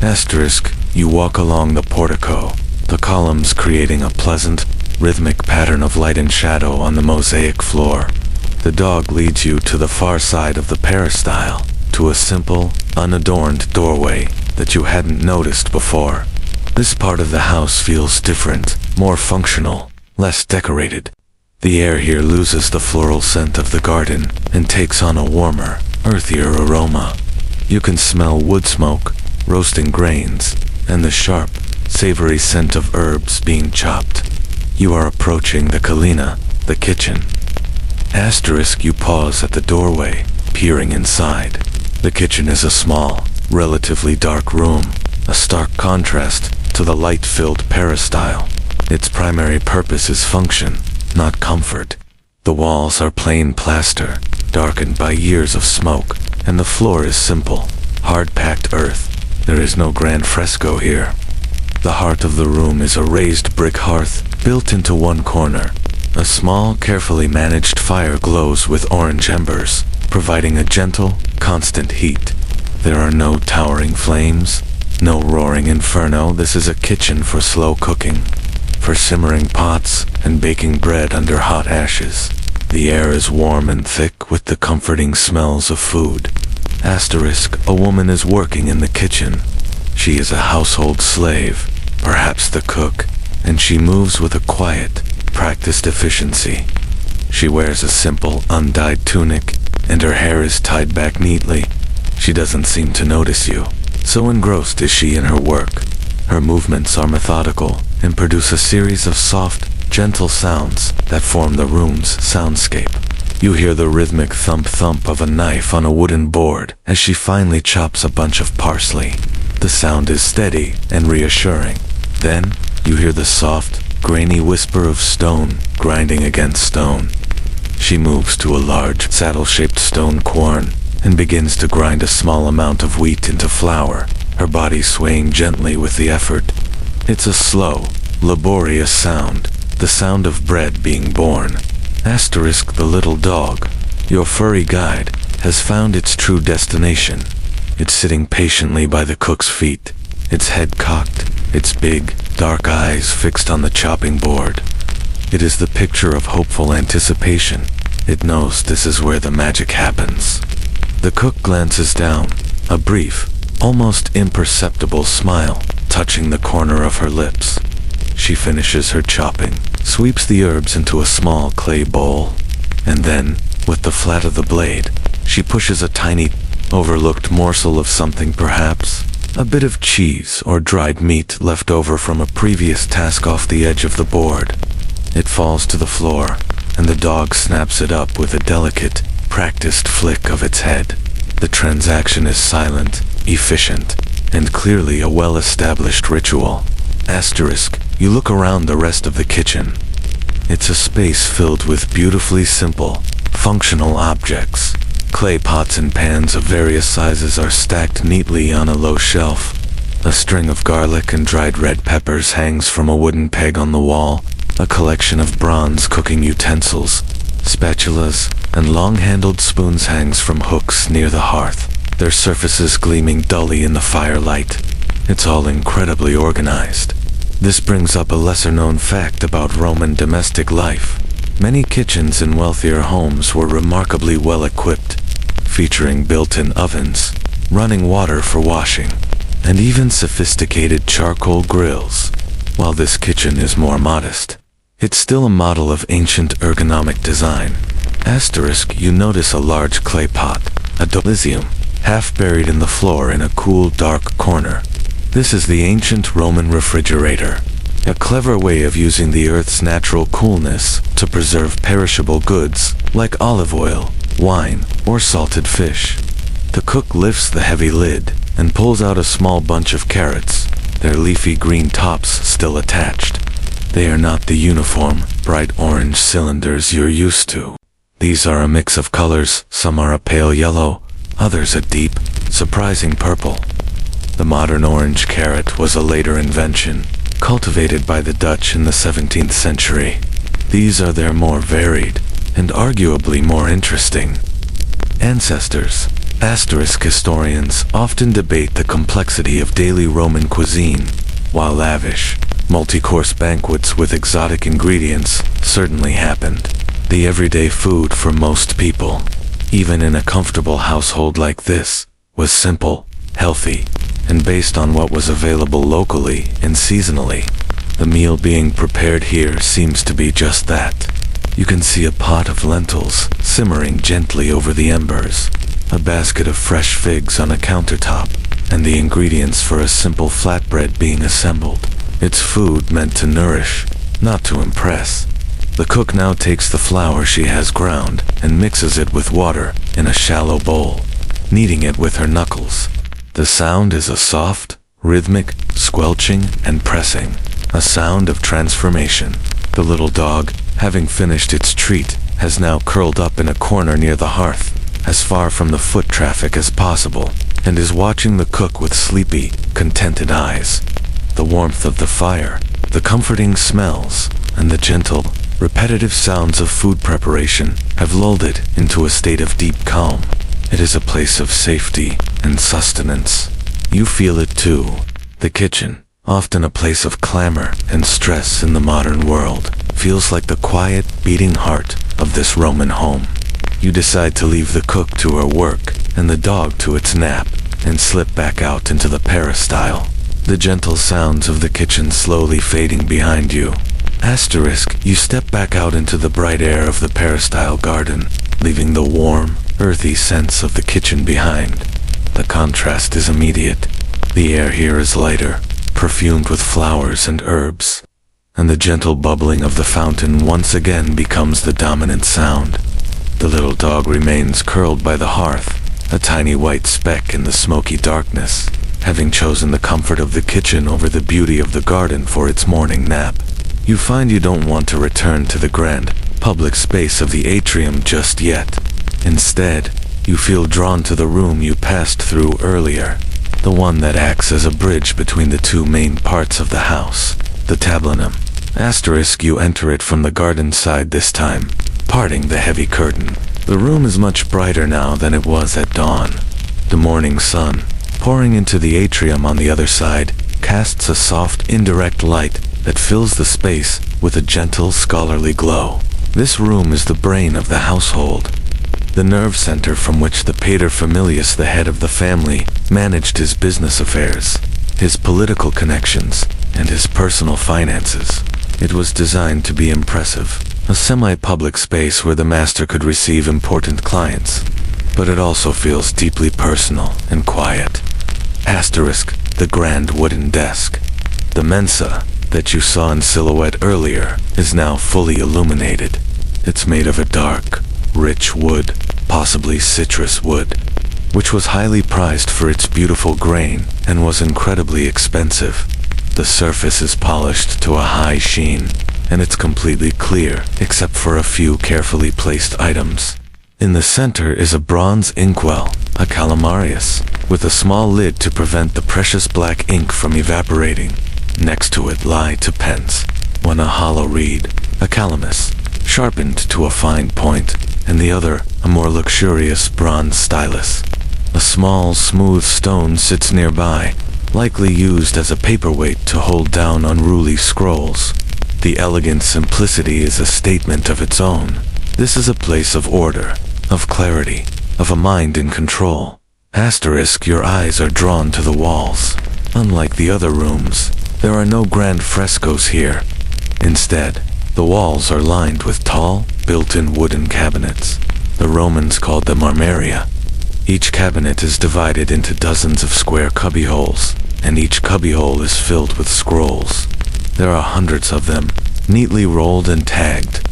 Asterisk. You walk along the portico, the columns creating a pleasant, rhythmic pattern of light and shadow on the mosaic floor. The dog leads you to the far side of the peristyle, to a simple, unadorned doorway that you hadn't noticed before. This part of the house feels different, more functional, less decorated. The air here loses the floral scent of the garden and takes on a warmer, earthier aroma. You can smell wood smoke, roasting grains, and the sharp, savory scent of herbs being chopped. You are approaching the Kalina, the kitchen. Asterisk. You pause at the doorway, peering inside. The kitchen is a small, relatively dark room, a stark contrast to the light-filled peristyle. Its primary purpose is function, not comfort. The walls are plain plaster, darkened by years of smoke, and the floor is simple, hard-packed earth. There is no grand fresco here. The heart of the room is a raised brick hearth built into one corner. A small, carefully managed fire glows with orange embers, providing a gentle, constant heat. There are no towering flames, no roaring inferno. This is a kitchen for slow cooking, for simmering pots and baking bread under hot ashes. The air is warm and thick with the comforting smells of food. Asterisk. A woman is working in the kitchen. She is a household slave, perhaps the cook, and she moves with a quiet, practiced efficiency. She wears a simple, undyed tunic, and her hair is tied back neatly. She doesn't seem to notice you, so engrossed is she in her work. Her movements are methodical and produce a series of soft, gentle sounds that form the room's soundscape. You hear the rhythmic thump-thump of a knife on a wooden board as she finely chops a bunch of parsley. The sound is steady and reassuring. Then, you hear the soft, grainy whisper of stone grinding against stone. She moves to a large, saddle-shaped stone quern and begins to grind a small amount of wheat into flour, her body swaying gently with the effort. It's a slow, laborious sound, the sound of bread being born. Asterisk the little dog, your furry guide, has found its true destination. It's sitting patiently by the cook's feet, its head cocked, its big, dark eyes fixed on the chopping board. It is the picture of hopeful anticipation. It knows this is where the magic happens. The cook glances down, a brief, almost imperceptible smile touching the corner of her lips. She finishes her chopping, sweeps the herbs into a small clay bowl, and then, with the flat of the blade, she pushes a tiny, overlooked morsel of something perhaps, a bit of cheese or dried meat left over from a previous task off the edge of the board. It falls to the floor, and the dog snaps it up with a delicate, practiced flick of its head. The transaction is silent, efficient, and clearly a well-established ritual. Asterisk, you look around the rest of the kitchen. It's a space filled with beautifully simple, functional objects. Clay pots and pans of various sizes are stacked neatly on a low shelf. A string of garlic and dried red peppers hangs from a wooden peg on the wall. A collection of bronze cooking utensils, spatulas, and long-handled spoons hangs from hooks near the hearth, their surfaces gleaming dully in the firelight. It's all incredibly organized. This brings up a lesser-known fact about Roman domestic life. Many kitchens in wealthier homes were remarkably well-equipped, featuring built-in ovens, running water for washing, and even sophisticated charcoal grills. While this kitchen is more modest, it's still a model of ancient ergonomic design. Asterisk, you notice a large clay pot, a Domus, half buried in the floor in a cool, dark corner. This is the ancient Roman refrigerator, a clever way of using the Earth's natural coolness to preserve perishable goods like olive oil, wine, or salted fish. The cook lifts the heavy lid and pulls out a small bunch of carrots, their leafy green tops still attached. They are not the uniform, bright orange cylinders you're used to. These are a mix of colors, some are a pale yellow, others a deep, surprising purple. The modern orange carrot was a later invention, cultivated by the Dutch in the 17th century. These are their more varied, and arguably more interesting, ancestors. Asterisk historians often debate the complexity of daily Roman cuisine, while lavish, multi-course banquets with exotic ingredients certainly happened. The everyday food for most people, even in a comfortable household like this, was simple, healthy, and based on what was available locally and seasonally. The meal being prepared here seems to be just that. You can see a pot of lentils simmering gently over the embers, a basket of fresh figs on a countertop, and the ingredients for a simple flatbread being assembled. It's food meant to nourish, not to impress. The cook now takes the flour she has ground and mixes it with water in a shallow bowl, kneading it with her knuckles. The sound is a soft, rhythmic, squelching, and pressing, a sound of transformation. The little dog, having finished its treat, has now curled up in a corner near the hearth, as far from the foot traffic as possible, and is watching the cook with sleepy, contented eyes. The warmth of the fire, the comforting smells, and the gentle, repetitive sounds of food preparation have lulled it into a state of deep calm. It is a place of safety and sustenance. You feel it too. The kitchen, often a place of clamor and stress in the modern world, feels like the quiet, beating heart of this Roman home. You decide to leave the cook to her work and the dog to its nap, and slip back out into the Peristyle. The gentle sounds of the kitchen slowly fading behind you. You step back out into the bright air of the Peristyle garden, leaving the warm, earthy sense of the kitchen behind. The contrast is immediate. The air here is lighter, perfumed with flowers and herbs, and the gentle bubbling of the fountain once again becomes the dominant sound. The little dog remains curled by the hearth, a tiny white speck in the smoky darkness, having chosen the comfort of the kitchen over the beauty of the garden for its morning nap. You find you don't want to return to the grand, public space of the atrium just yet. Instead, you feel drawn to the room you passed through earlier, the one that acts as a bridge between the two main parts of the house, the tablinum. You enter it from the garden side this time, parting the heavy curtain. The room is much brighter now than it was at dawn. The morning sun, pouring into the atrium on the other side, casts a soft, indirect light that fills the space with a gentle, scholarly glow. This room is the brain of the household, the nerve center from which the paterfamilias, the head of the family, managed his business affairs, his political connections, and his personal finances. It was designed to be impressive, a semi-public space where the master could receive important clients, but it also feels deeply personal and quiet. The grand wooden desk. The mensa that you saw in silhouette earlier is now fully illuminated. It's made of a dark, rich wood, possibly citrus wood, which was highly prized for its beautiful grain and was incredibly expensive. The surface is polished to a high sheen, and it's completely clear except for a few carefully placed items. In the center is a bronze inkwell, a calamarius, with a small lid to prevent the precious black ink from evaporating. Next to it lie two pens, one a hollow reed, a calamus, sharpened to a fine point, and the other a more luxurious bronze stylus. A small, smooth stone sits nearby, likely used as a paperweight to hold down unruly scrolls. The elegant simplicity is a statement of its own. This is a place of order, of clarity, of a mind in control. Your eyes are drawn to the walls. Unlike the other rooms, there are no grand frescoes here. Instead, the walls are lined with tall, built-in wooden cabinets. The Romans called them armaria. Each cabinet is divided into dozens of square cubbyholes, and each cubbyhole is filled with scrolls. There are hundreds of them, neatly rolled and tagged.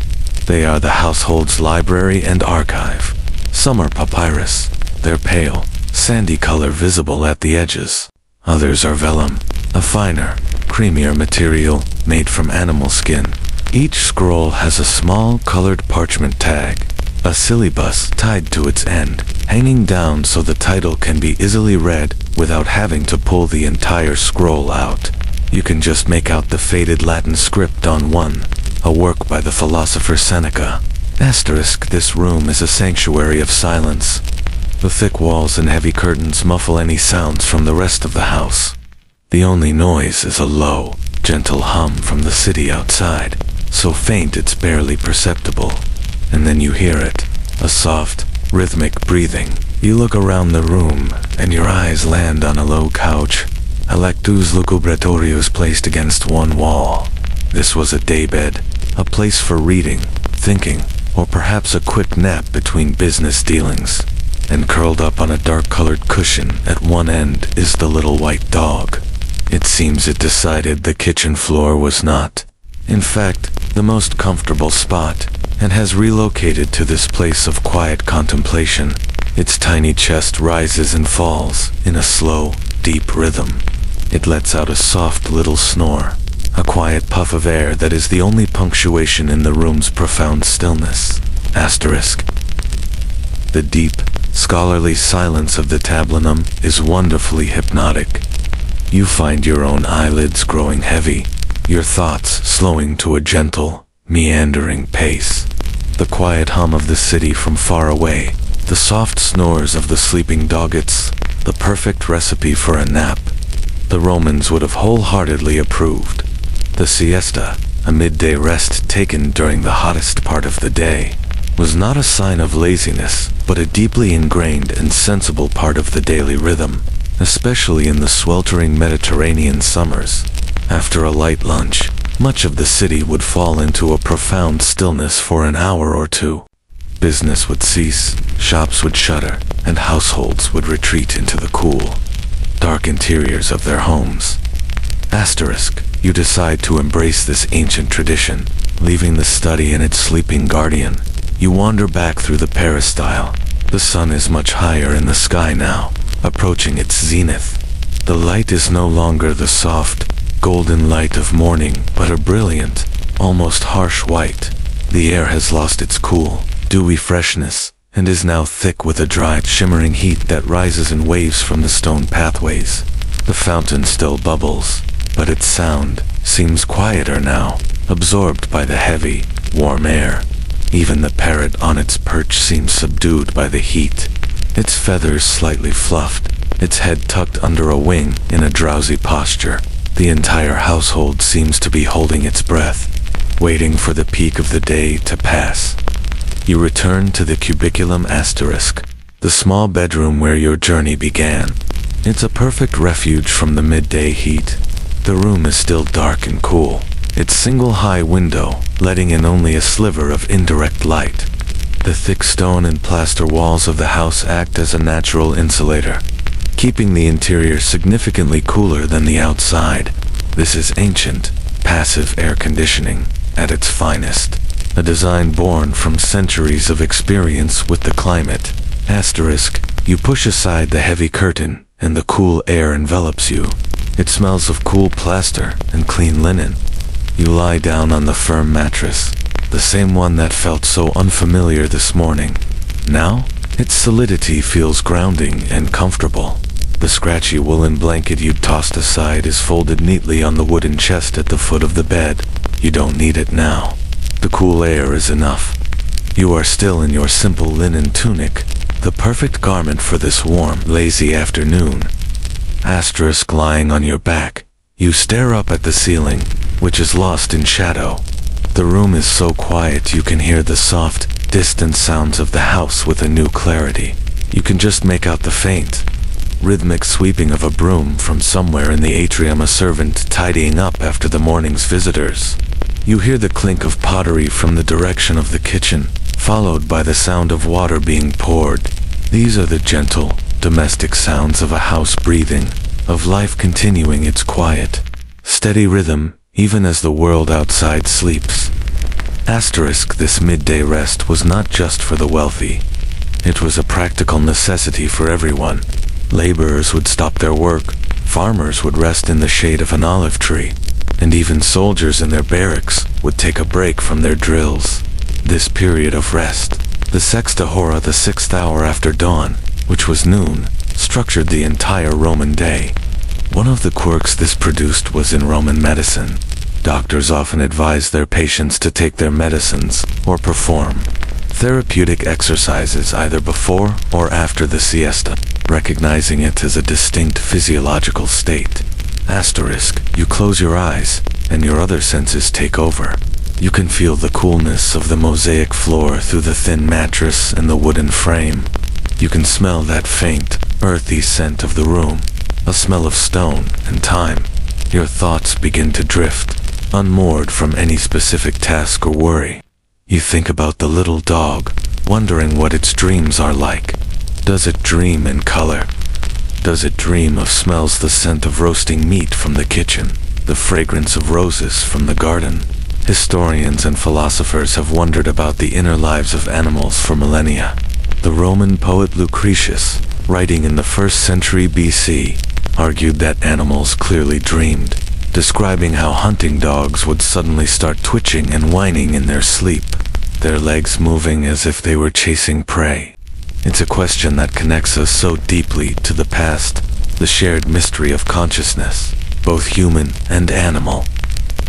They are the household's library and archive. Some are papyrus, their pale, sandy color visible at the edges. Others are vellum, a finer, creamier material made from animal skin. Each scroll has a small colored parchment tag, a syllabus tied to its end, hanging down so the title can be easily read without having to pull the entire scroll out. You can just make out the faded Latin script on one, a work by the philosopher Seneca. This room is a sanctuary of silence. The thick walls and heavy curtains muffle any sounds from the rest of the house. The only noise is a low, gentle hum from the city outside, so faint it's barely perceptible. And then you hear it, a soft, rhythmic breathing. You look around the room, and your eyes land on a low couch, a lectus lucubratorius placed against one wall. This was a daybed, a place for reading, thinking, or perhaps a quick nap between business dealings. And curled up on a dark-colored cushion at one end is the little white dog. It seems it decided the kitchen floor was not, in fact, the most comfortable spot, and has relocated to this place of quiet contemplation. Its tiny chest rises and falls in a slow, deep rhythm. It lets out a soft little snore, a quiet puff of air that is the only punctuation in the room's profound stillness. The deep, scholarly silence of the tablinum is wonderfully hypnotic. You find your own eyelids growing heavy, your thoughts slowing to a gentle, meandering pace. The quiet hum of the city from far away, the soft snores of the sleeping doggets, the perfect recipe for a nap. The Romans would have wholeheartedly approved. The siesta, a midday rest taken during the hottest part of the day, was not a sign of laziness, but a deeply ingrained and sensible part of the daily rhythm, especially in the sweltering Mediterranean summers. After a light lunch, much of the city would fall into a profound stillness for an hour or two. Business would cease, shops would shutter, and households would retreat into the cool, dark interiors of their homes. Asterisk, you decide to embrace this ancient tradition, leaving the study and its sleeping guardian. You wander back through the Peristyle. The sun is much higher in the sky now, approaching its zenith. The light is no longer the soft, golden light of morning, but a brilliant, almost harsh white. The air has lost its cool, dewy freshness, and is now thick with a dry, shimmering heat that rises in waves from the stone pathways. The fountain still bubbles, but its sound seems quieter now, absorbed by the heavy, warm air. Even the parrot on its perch seems subdued by the heat, its feathers slightly fluffed, its head tucked under a wing in a drowsy posture. The entire household seems to be holding its breath, waiting for the peak of the day to pass. You return to the cubiculum asterisk, the small bedroom where your journey began. It's a perfect refuge from the midday heat. The room is still dark and cool, its single high window letting in only a sliver of indirect light. The thick stone and plaster walls of the house act as a natural insulator, keeping the interior significantly cooler than the outside. This is ancient, passive air conditioning at its finest. A design born from centuries of experience with the climate. Asterisk, you push aside the heavy curtain, and the cool air envelops you. It smells of cool plaster and clean linen. You lie down on the firm mattress, the same one that felt so unfamiliar this morning. Now, its solidity feels grounding and comfortable. The scratchy woolen blanket you'd tossed aside is folded neatly on the wooden chest at the foot of the bed. You don't need it now. The cool air is enough. You are still in your simple linen tunic, the perfect garment for this warm, lazy afternoon. Asterisk, lying on your back, you stare up at the ceiling, which is lost in shadow. The room is so quiet you can hear the soft, distant sounds of the house with a new clarity. You can just make out the faint, rhythmic sweeping of a broom from somewhere in the atrium, a servant tidying up after the morning's visitors. You hear the clink of pottery from the direction of the kitchen, followed by the sound of water being poured. These are the gentle, domestic sounds of a house breathing, of life continuing its quiet, steady rhythm, even as the world outside sleeps. Asterisk, this midday rest was not just for the wealthy. It was a practical necessity for everyone. Laborers would stop their work, farmers would rest in the shade of an olive tree, and even soldiers in their barracks would take a break from their drills. This period of rest, the sexta hora, the 6th hour after dawn, which was noon, structured the entire Roman day. One of the quirks this produced was in Roman medicine. Doctors often advised their patients to take their medicines or perform therapeutic exercises either before or after the siesta, recognizing it as a distinct physiological state. Asterisk, you close your eyes, and your other senses take over. You can feel the coolness of the mosaic floor through the thin mattress and the wooden frame. You can smell that faint, earthy scent of the room, a smell of stone and time. Your thoughts begin to drift, unmoored from any specific task or worry. You think about the little dog, wondering what its dreams are like. Does it dream in color? Does it dream of smells, the scent of roasting meat from the kitchen, the fragrance of roses from the garden? Historians and philosophers have wondered about the inner lives of animals for millennia. The Roman poet Lucretius, writing in the 1st century BC, argued that animals clearly dreamed, describing how hunting dogs would suddenly start twitching and whining in their sleep, their legs moving as if they were chasing prey. It's a question that connects us so deeply to the past, the shared mystery of consciousness, both human and animal.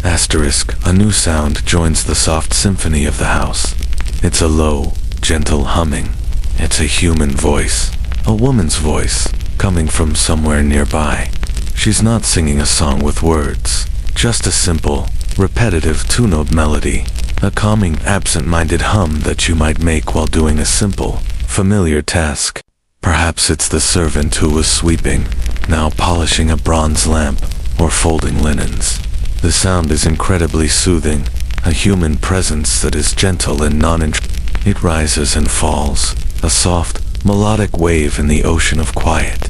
Asterisk, a new sound joins the soft symphony of the house. It's a low, gentle humming. It's a human voice, a woman's voice, coming from somewhere nearby. She's not singing a song with words, just a simple, repetitive two-note melody, a calming, absent-minded hum that you might make while doing a simple, familiar task. Perhaps it's the servant who was sweeping, now polishing a bronze lamp or folding linens. The sound is incredibly soothing, a human presence that is gentle and non-intrusive. It rises and falls, a soft, melodic wave in the ocean of quiet.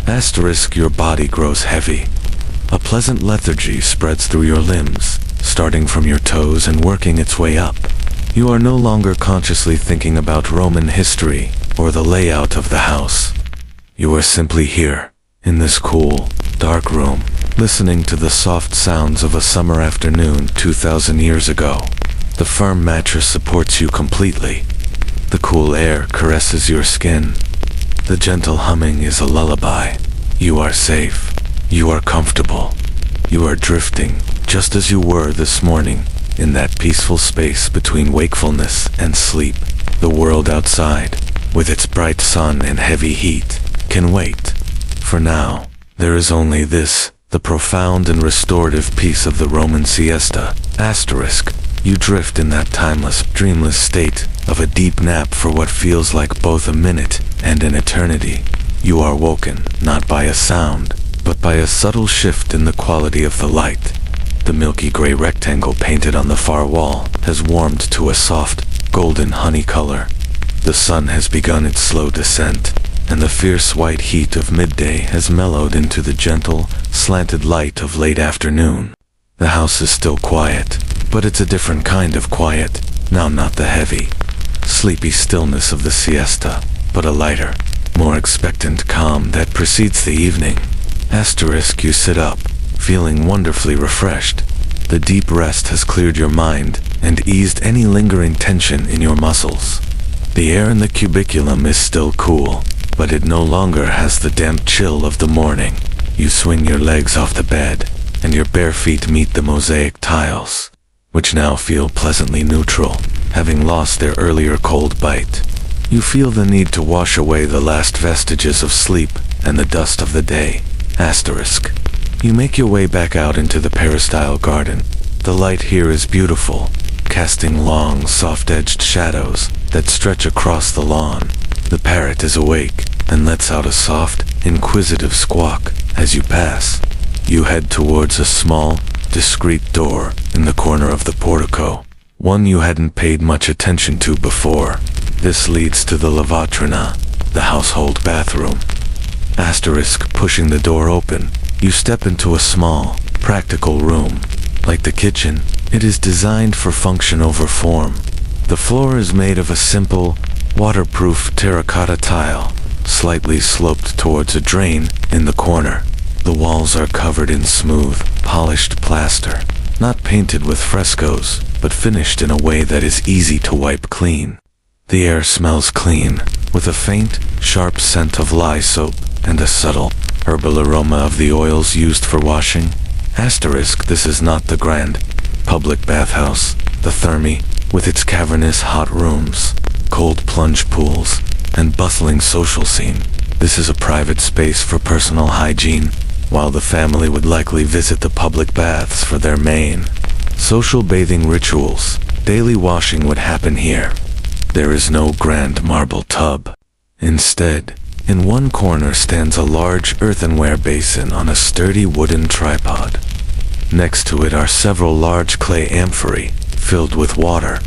Asterisk, your body grows heavy. A pleasant lethargy spreads through your limbs, starting from your toes and working its way up. You are no longer consciously thinking about Roman history or the layout of the house. You are simply here, in this cool, dark room, listening to the soft sounds of a summer afternoon 2,000 years ago. The firm mattress supports you completely. The cool air caresses your skin. The gentle humming is a lullaby. You are safe. You are comfortable. You are drifting, just as you were this morning, in that peaceful space between wakefulness and sleep. The world outside, with its bright sun and heavy heat, can wait. For now, there is only this, the profound and restorative peace of the Roman siesta. Asterisk, you drift in that timeless, dreamless state of a deep nap for what feels like both a minute and an eternity. You are woken, not by a sound, but by a subtle shift in the quality of the light. The milky gray rectangle painted on the far wall has warmed to a soft, golden honey color. The sun has begun its slow descent, and the fierce white heat of midday has mellowed into the gentle, slanted light of late afternoon. The house is still quiet, but it's a different kind of quiet, now not the heavy, sleepy stillness of the siesta, but a lighter, more expectant calm that precedes the evening. Asterisk, you sit up, feeling wonderfully refreshed. The deep rest has cleared your mind and eased any lingering tension in your muscles. The air in the cubiculum is still cool, but it no longer has the damp chill of the morning. You swing your legs off the bed, and your bare feet meet the mosaic tiles, which now feel pleasantly neutral, having lost their earlier cold bite. You feel the need to wash away the last vestiges of sleep and the dust of the day. Asterisk. You make your way back out into the Peristyle garden. The light here is beautiful, casting long, soft-edged shadows that stretch across the lawn. The parrot is awake and lets out a soft, inquisitive squawk as you pass. You head towards a small, discreet door in the corner of the portico, one you hadn't paid much attention to before. This leads to the lavatrina, the household bathroom. Asterisk, pushing the door open, you step into a small, practical room. Like the kitchen, it is designed for function over form. The floor is made of a simple, waterproof terracotta tile, slightly sloped towards a drain in the corner. The walls are covered in smooth, polished plaster, not painted with frescoes, but finished in a way that is easy to wipe clean. The air smells clean, with a faint, sharp scent of lye soap and a subtle, herbal aroma of the oils used for washing. Asterisk, this is not the grand, public bathhouse, the thermi, with its cavernous hot rooms, cold plunge pools, and bustling social scene. This is a private space for personal hygiene, while the family would likely visit the public baths for their main, social bathing rituals. Daily washing would happen here. There is no grand marble tub. Instead, in one corner stands a large earthenware basin on a sturdy wooden tripod. Next to it are several large clay amphorae filled with water.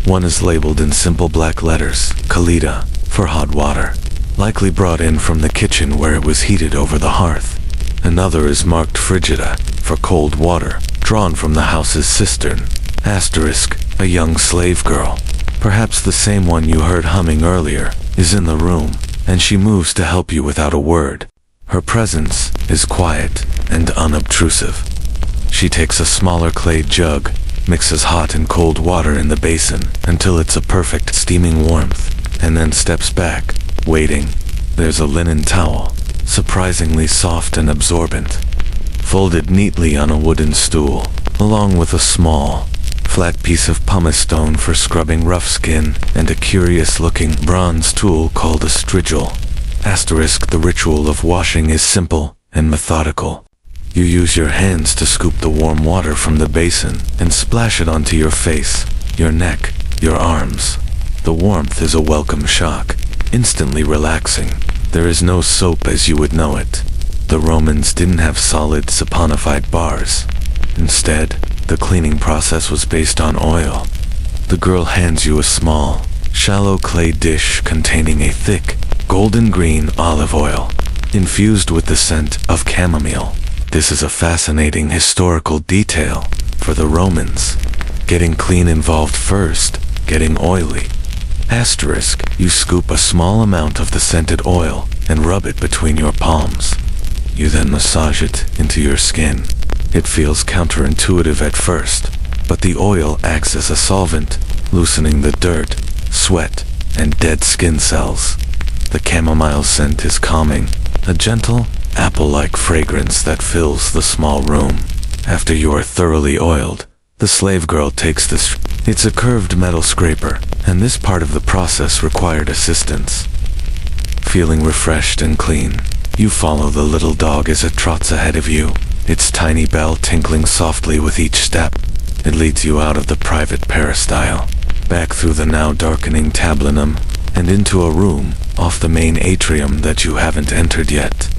One is labeled in simple black letters, Kalita, for hot water, likely brought in from the kitchen where it was heated over the hearth. Another is marked Frigida, for cold water, drawn from the house's cistern. Asterisk, a young slave girl, perhaps the same one you heard humming earlier, is in the room, and she moves to help you without a word. Her presence is quiet and unobtrusive. She takes a smaller clay jug, mixes hot and cold water in the basin until it's a perfect steaming warmth, and then steps back, waiting. There's a linen towel, surprisingly soft and absorbent, folded neatly on a wooden stool, along with a small, flat piece of pumice stone for scrubbing rough skin and a curious-looking bronze tool called a strigil. Asterisk, the ritual of washing is simple and methodical. You use your hands to scoop the warm water from the basin and splash it onto your face, your neck, your arms. The warmth is a welcome shock, instantly relaxing. There is no soap as you would know it. The Romans didn't have solid saponified bars. Instead, the cleaning process was based on oil. The girl hands you a small, shallow clay dish containing a thick, golden green olive oil, infused with the scent of chamomile. This is a fascinating historical detail for the Romans. Getting clean involved first getting oily. Asterisk, you scoop a small amount of the scented oil and rub it between your palms. You then massage it into your skin. It feels counterintuitive at first, but the oil acts as a solvent, loosening the dirt, sweat, and dead skin cells. The chamomile scent is calming, a gentle, apple-like fragrance that fills the small room. After you are thoroughly oiled, the slave girl takes this. It's a curved metal scraper, and this part of the process required assistance. Feeling refreshed and clean, you follow the little dog as it trots ahead of you, its tiny bell tinkling softly with each step. It leads you out of the private Peristyle, back through the now darkening tablinum, and into a room off the main atrium that you haven't entered yet.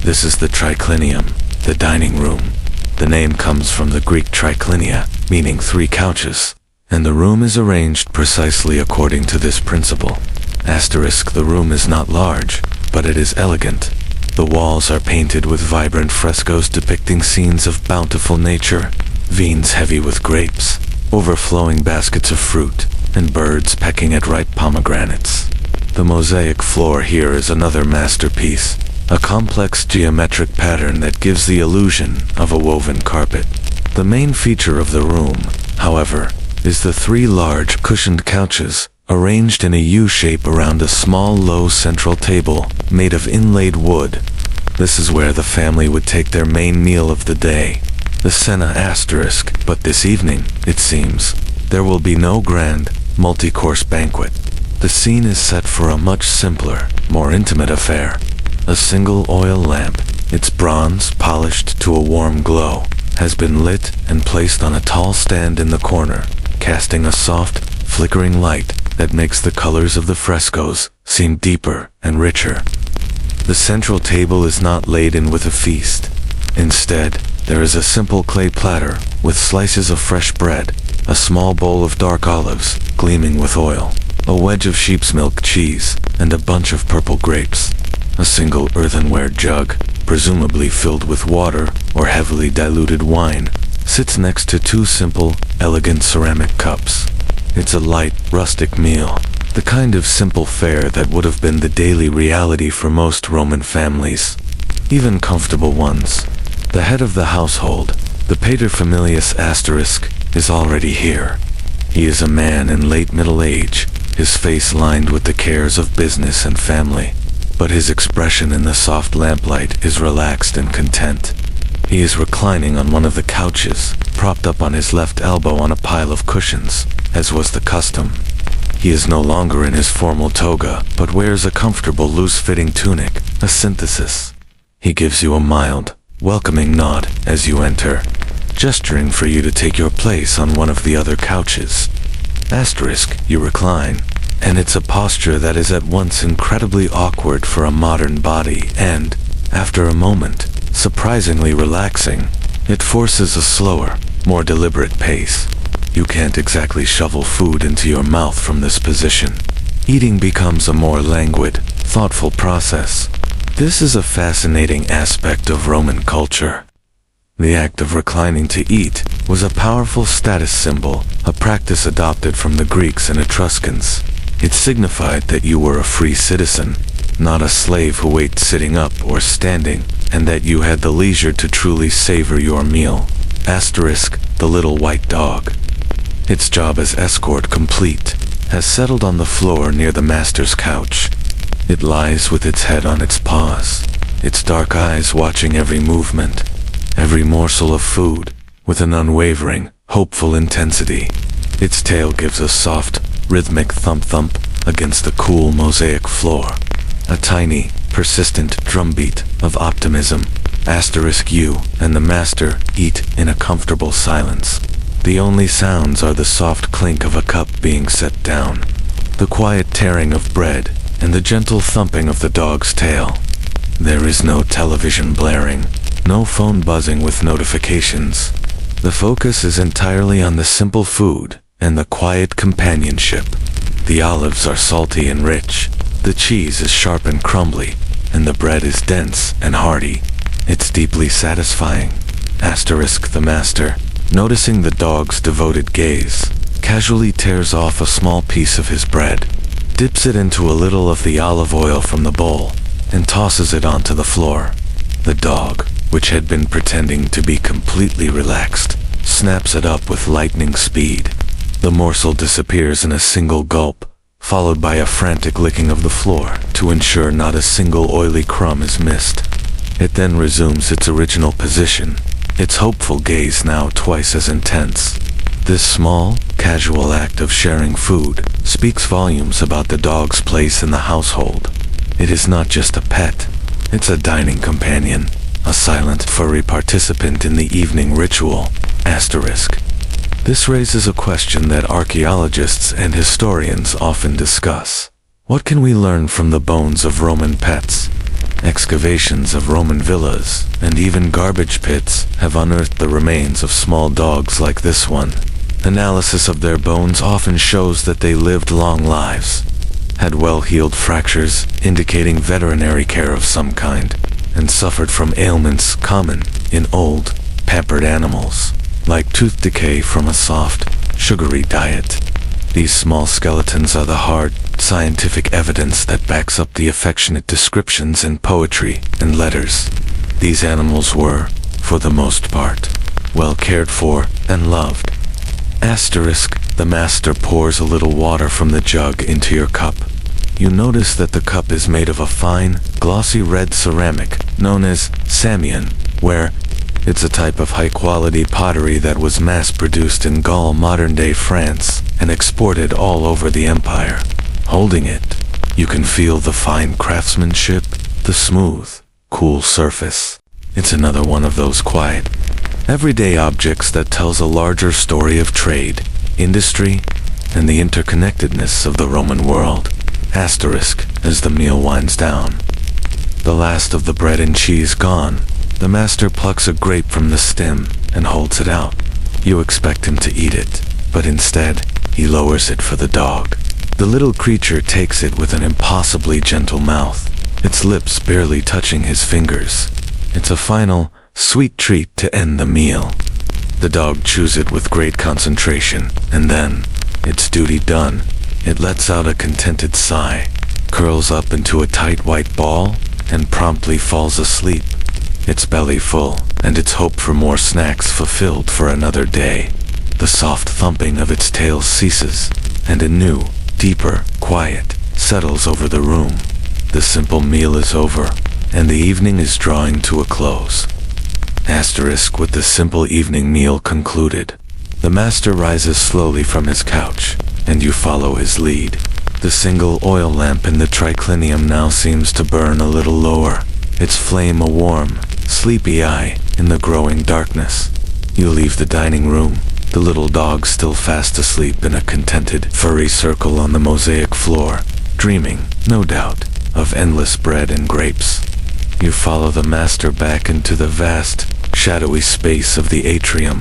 This is the triclinium, the dining room. The name comes from the Greek triclinia, meaning 3 couches, and the room is arranged precisely according to this principle. Asterisk, the room is not large, but it is elegant. The walls are painted with vibrant frescoes depicting scenes of bountiful nature, vines heavy with grapes, overflowing baskets of fruit, and birds pecking at ripe pomegranates. The mosaic floor here is another masterpiece, a complex geometric pattern that gives the illusion of a woven carpet. The main feature of the room, however, is the 3 large cushioned couches, arranged in a U-shape around a small low central table made of inlaid wood. This is where the family would take their main meal of the day, the cena asterisk, but this evening, it seems, there will be no grand, multi-course banquet. The scene is set for a much simpler, more intimate affair. A single oil lamp, its bronze polished to a warm glow, has been lit and placed on a tall stand in the corner, casting a soft, flickering light that makes the colors of the frescoes seem deeper and richer. The central table is not laden with a feast. Instead, there is a simple clay platter with slices of fresh bread, a small bowl of dark olives gleaming with oil, a wedge of sheep's milk cheese, and a bunch of purple grapes. A single earthenware jug, presumably filled with water or heavily diluted wine, sits next to 2 simple, elegant ceramic cups. It's a light, rustic meal, the kind of simple fare that would have been the daily reality for most Roman families, even comfortable ones. The head of the household, the paterfamilias asterisk, is already here. He is a man in late middle age, his face lined with the cares of business and family, but his expression in the soft lamplight is relaxed and content. He is reclining on one of the couches, propped up on his left elbow on a pile of cushions, as was the custom. He is no longer in his formal toga, but wears a comfortable loose-fitting tunic, a synthesis. He gives you a mild, welcoming nod as you enter, gesturing for you to take your place on one of the other couches. Asterisk, you recline, and it's a posture that is at once incredibly awkward for a modern body and, after a moment, surprisingly relaxing. It forces a slower, more deliberate pace. You can't exactly shovel food into your mouth from this position. Eating becomes a more languid, thoughtful process. This is a fascinating aspect of Roman culture. The act of reclining to eat was a powerful status symbol, a practice adopted from the Greeks and Etruscans. It signified that you were a free citizen, not a slave who ate sitting up or standing, and that you had the leisure to truly savor your meal. Asterisk, the little white dog. Its job as escort complete, has settled on the floor near the master's couch. It lies with its head on its paws, its dark eyes watching every movement, every morsel of food, with an unwavering, hopeful intensity. Its tail gives a soft, rhythmic thump-thump against the cool mosaic floor. A tiny, persistent drumbeat of optimism. Asterisk, you and the master eat in a comfortable silence. The only sounds are the soft clink of a cup being set down, the quiet tearing of bread, and the gentle thumping of the dog's tail. There is no television blaring, no phone buzzing with notifications. The focus is entirely on the simple food and the quiet companionship. The olives are salty and rich, the cheese is sharp and crumbly, and the bread is dense and hearty. It's deeply satisfying. Asterisk the master, noticing the dog's devoted gaze, casually tears off a small piece of his bread, dips it into a little of the olive oil from the bowl, and tosses it onto the floor. The dog, which had been pretending to be completely relaxed, snaps it up with lightning speed. The morsel disappears in a single gulp, followed by a frantic licking of the floor to ensure not a single oily crumb is missed. It then resumes its original position, its hopeful gaze now twice as intense. This small, casual act of sharing food speaks volumes about the dog's place in the household. It is not just a pet, it's a dining companion, a silent, furry participant in the evening ritual. Asterisk. This raises a question that archaeologists and historians often discuss. What can we learn from the bones of Roman pets? Excavations of Roman villas and even garbage pits have unearthed the remains of small dogs like this one. Analysis of their bones often shows that they lived long lives, had well-healed fractures indicating veterinary care of some kind, and suffered from ailments common in old, pampered animals, like tooth decay from a soft, sugary diet. These small skeletons are the hard, scientific evidence that backs up the affectionate descriptions in poetry and letters. These animals were, for the most part, well cared for and loved. Asterisk, the master pours a little water from the jug into your cup. You notice that the cup is made of a fine, glossy red ceramic known as Samian, where it's a type of high-quality pottery that was mass-produced in Gaul, modern-day France, and exported all over the empire. Holding it, you can feel the fine craftsmanship, the smooth, cool surface. It's another one of those quiet, everyday objects that tells a larger story of trade, industry, and the interconnectedness of the Roman world. Asterisk, as the meal winds down. The last of the bread and cheese gone, the master plucks a grape from the stem and holds it out. You expect him to eat it, but instead, he lowers it for the dog. The little creature takes it with an impossibly gentle mouth, its lips barely touching his fingers. It's a final, sweet treat to end the meal. The dog chews it with great concentration, and then, its duty done, it lets out a contented sigh, curls up into a tight white ball, and promptly falls asleep. Its belly full, and its hope for more snacks fulfilled for another day. The soft thumping of its tail ceases, and a new, deeper quiet settles over the room. The simple meal is over, and the evening is drawing to a close. Asterisk, with the simple evening meal concluded, the master rises slowly from his couch, and you follow his lead. The single oil lamp in the triclinium now seems to burn a little lower, its flame a warm, sleepy eye in the growing darkness. You leave the dining room, the little dog still fast asleep in a contented, furry circle on the mosaic floor, dreaming, no doubt, of endless bread and grapes. You follow the master back into the vast, shadowy space of the atrium.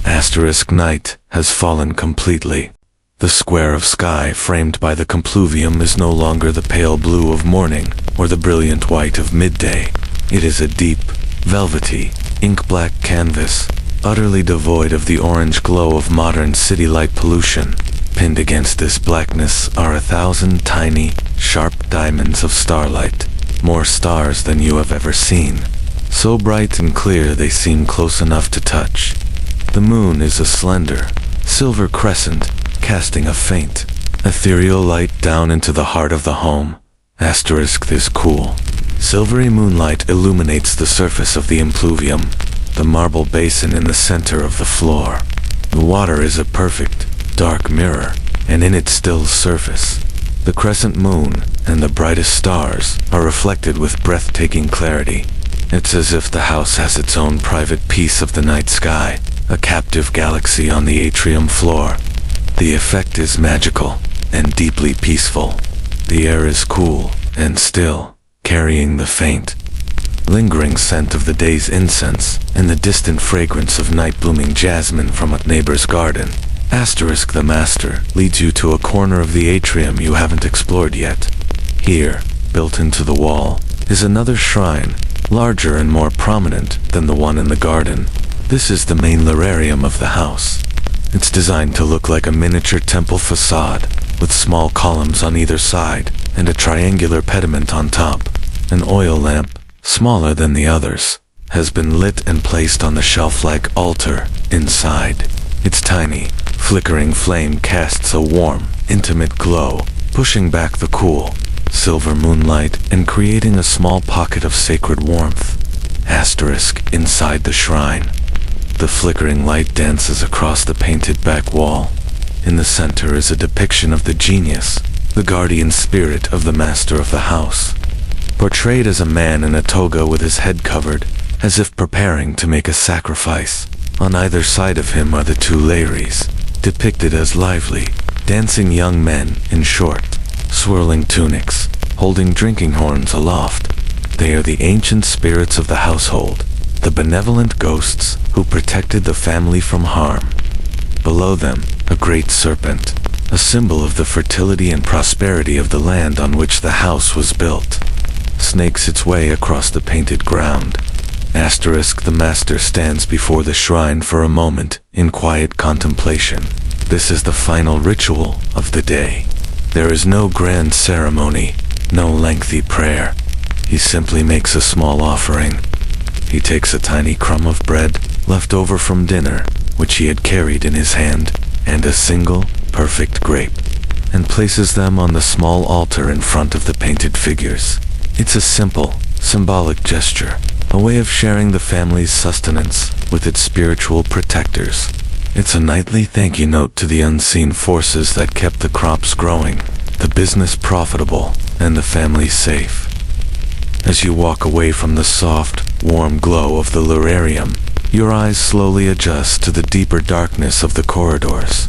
Asterisk, night has fallen completely. The square of sky framed by the compluvium is no longer the pale blue of morning or the brilliant white of midday. It is a deep, velvety, ink-black canvas, utterly devoid of the orange glow of modern city light pollution. Pinned against this blackness are 1,000 tiny, sharp diamonds of starlight, more stars than you have ever seen. So bright and clear they seem close enough to touch. The moon is a slender, silver crescent, casting a faint, ethereal light down into the heart of the home. Asterisk, this cool, silvery moonlight illuminates the surface of the impluvium, the marble basin in the center of the floor. The water is a perfect, dark mirror, and in its still surface, the crescent moon and the brightest stars are reflected with breathtaking clarity. It's as if the house has its own private piece of the night sky, a captive galaxy on the atrium floor. The effect is magical and deeply peaceful. The air is cool and still, carrying the faint, lingering scent of the day's incense, and the distant fragrance of night-blooming jasmine from a neighbor's garden. Asterisk the master leads you to a corner of the atrium you haven't explored yet. Here, built into the wall, is another shrine, larger and more prominent than the one in the garden. This is the main lararium of the house. It's designed to look like a miniature temple facade, with small columns on either side, and a triangular pediment on top. An oil lamp, smaller than the others, has been lit and placed on the shelf-like altar inside. Its tiny, flickering flame casts a warm, intimate glow, pushing back the cool, silver moonlight and creating a small pocket of sacred warmth. Asterisk inside the shrine. The flickering light dances across the painted back wall. In the center is a depiction of the genius, the guardian spirit of the master of the house, portrayed as a man in a toga with his head covered, as if preparing to make a sacrifice. On either side of him are the two Lares, depicted as lively, dancing young men in short, swirling tunics, holding drinking horns aloft. They are the ancient spirits of the household, the benevolent ghosts who protected the family from harm. Below them, a great serpent, a symbol of the fertility and prosperity of the land on which the house was built, snakes its way across the painted ground. Asterisk the master stands before the shrine for a moment in quiet contemplation. This is the final ritual of the day. There is no grand ceremony, no lengthy prayer. He simply makes a small offering. He takes a tiny crumb of bread left over from dinner, which he had carried in his hand, and a single, perfect grape, and places them on the small altar in front of the painted figures. It's a simple, symbolic gesture, a way of sharing the family's sustenance with its spiritual protectors. It's a nightly thank you note to the unseen forces that kept the crops growing, the business profitable, and the family safe. As you walk away from the soft, warm glow of the lararium, your eyes slowly adjust to the deeper darkness of the corridors.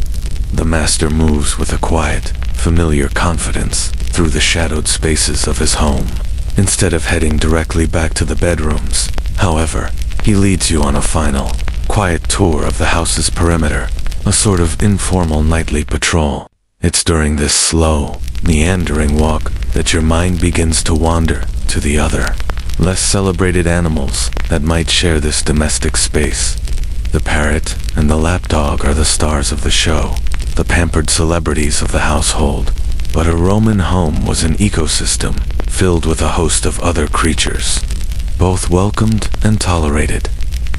The master moves with a quiet, familiar confidence through the shadowed spaces of his home. Instead of heading directly back to the bedrooms, however, he leads you on a final, quiet tour of the house's perimeter, a sort of informal nightly patrol. It's during this slow, meandering walk that your mind begins to wander to the other, less celebrated animals that might share this domestic space. The parrot and the lapdog are the stars of the show, the pampered celebrities of the household. But a Roman home was an ecosystem filled with a host of other creatures, both welcomed and tolerated.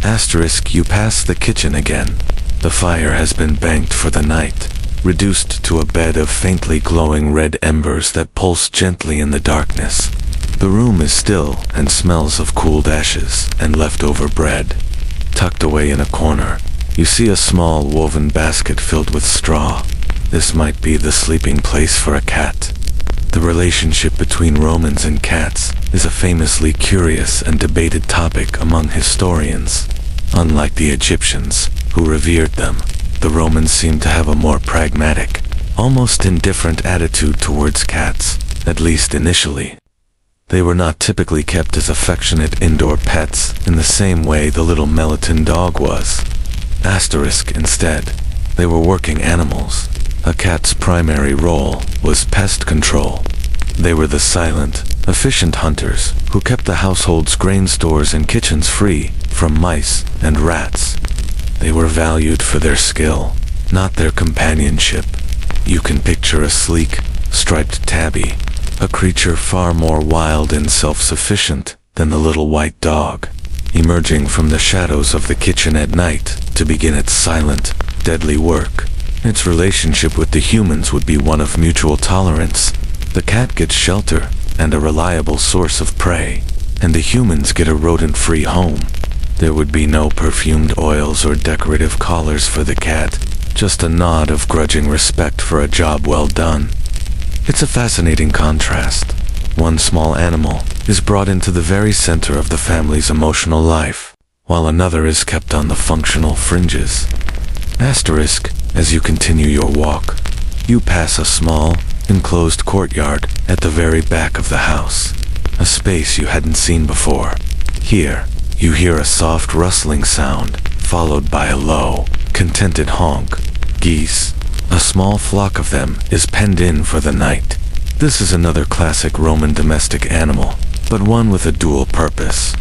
Asterisk you pass the kitchen again. The fire has been banked for the night, reduced to a bed of faintly glowing red embers that pulse gently in the darkness. The room is still and smells of cooled ashes and leftover bread. Tucked away in a corner, you see a small woven basket filled with straw. This might be the sleeping place for a cat. The relationship between Romans and cats is a famously curious and debated topic among historians. Unlike the Egyptians, who revered them, the Romans seem to have a more pragmatic, almost indifferent attitude towards cats, at least initially. They were not typically kept as affectionate indoor pets in the same way the little Melitan dog was. Asterisk instead, they were working animals. A cat's primary role was pest control. They were the silent, efficient hunters who kept the household's grain stores and kitchens free from mice and rats. They were valued for their skill, not their companionship. You can picture a sleek, striped tabby, a creature far more wild and self-sufficient than the little white dog, emerging from the shadows of the kitchen at night to begin its silent, deadly work. Its relationship with the humans would be one of mutual tolerance. The cat gets shelter and a reliable source of prey, and the humans get a rodent-free home. There would be no perfumed oils or decorative collars for the cat, just a nod of grudging respect for a job well done. It's a fascinating contrast. One small animal is brought into the very center of the family's emotional life, while another is kept on the functional fringes. Asterisk, as you continue your walk, you pass a small, enclosed courtyard at the very back of the house, a space you hadn't seen before. Here, you hear a soft rustling sound, followed by a low, contented honk. Geese, a small flock of them, is penned in for the night. This is another classic Roman domestic animal, but one with a dual purpose.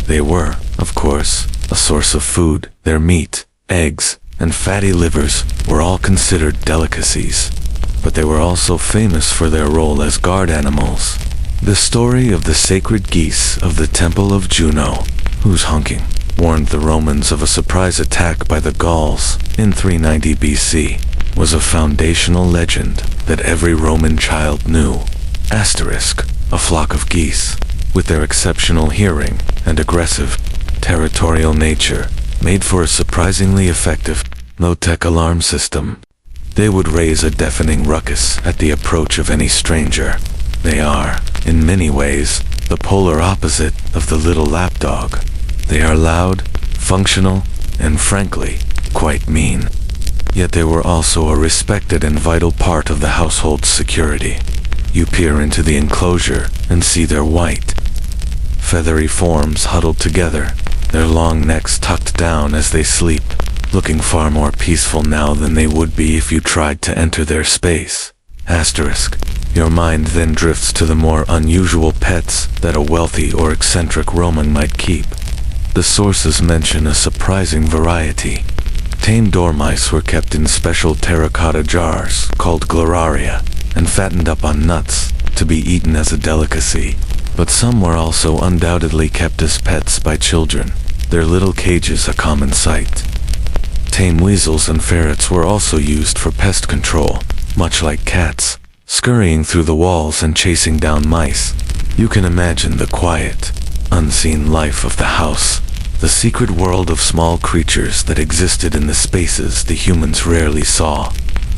They were, of course, a source of food. Their meat, eggs, and fatty livers were all considered delicacies, but they were also famous for their role as guard animals. The story of the sacred geese of the Temple of Juno, whose honking warned the Romans of a surprise attack by the Gauls in 390 BC, was a foundational legend that every Roman child knew. Asterisk, a flock of geese, with their exceptional hearing and aggressive, territorial nature, made for a surprisingly effective, low-tech alarm system. They would raise a deafening ruckus at the approach of any stranger. They are, in many ways, the polar opposite of the little lapdog. They are loud, functional, and frankly, quite mean. Yet they were also a respected and vital part of the household's security. You peer into the enclosure and see their white, feathery forms huddled together, their long necks tucked down as they sleep, looking far more peaceful now than they would be if you tried to enter their space. Asterisk. Your mind then drifts to the more unusual pets that a wealthy or eccentric Roman might keep. The sources mention a surprising variety. Tame dormice were kept in special terracotta jars called gloraria and fattened up on nuts to be eaten as a delicacy. But some were also undoubtedly kept as pets by children, their little cages a common sight. Tame weasels and ferrets were also used for pest control, much like cats, scurrying through the walls and chasing down mice. You can imagine the quiet, unseen life of the house, the secret world of small creatures that existed in the spaces the humans rarely saw.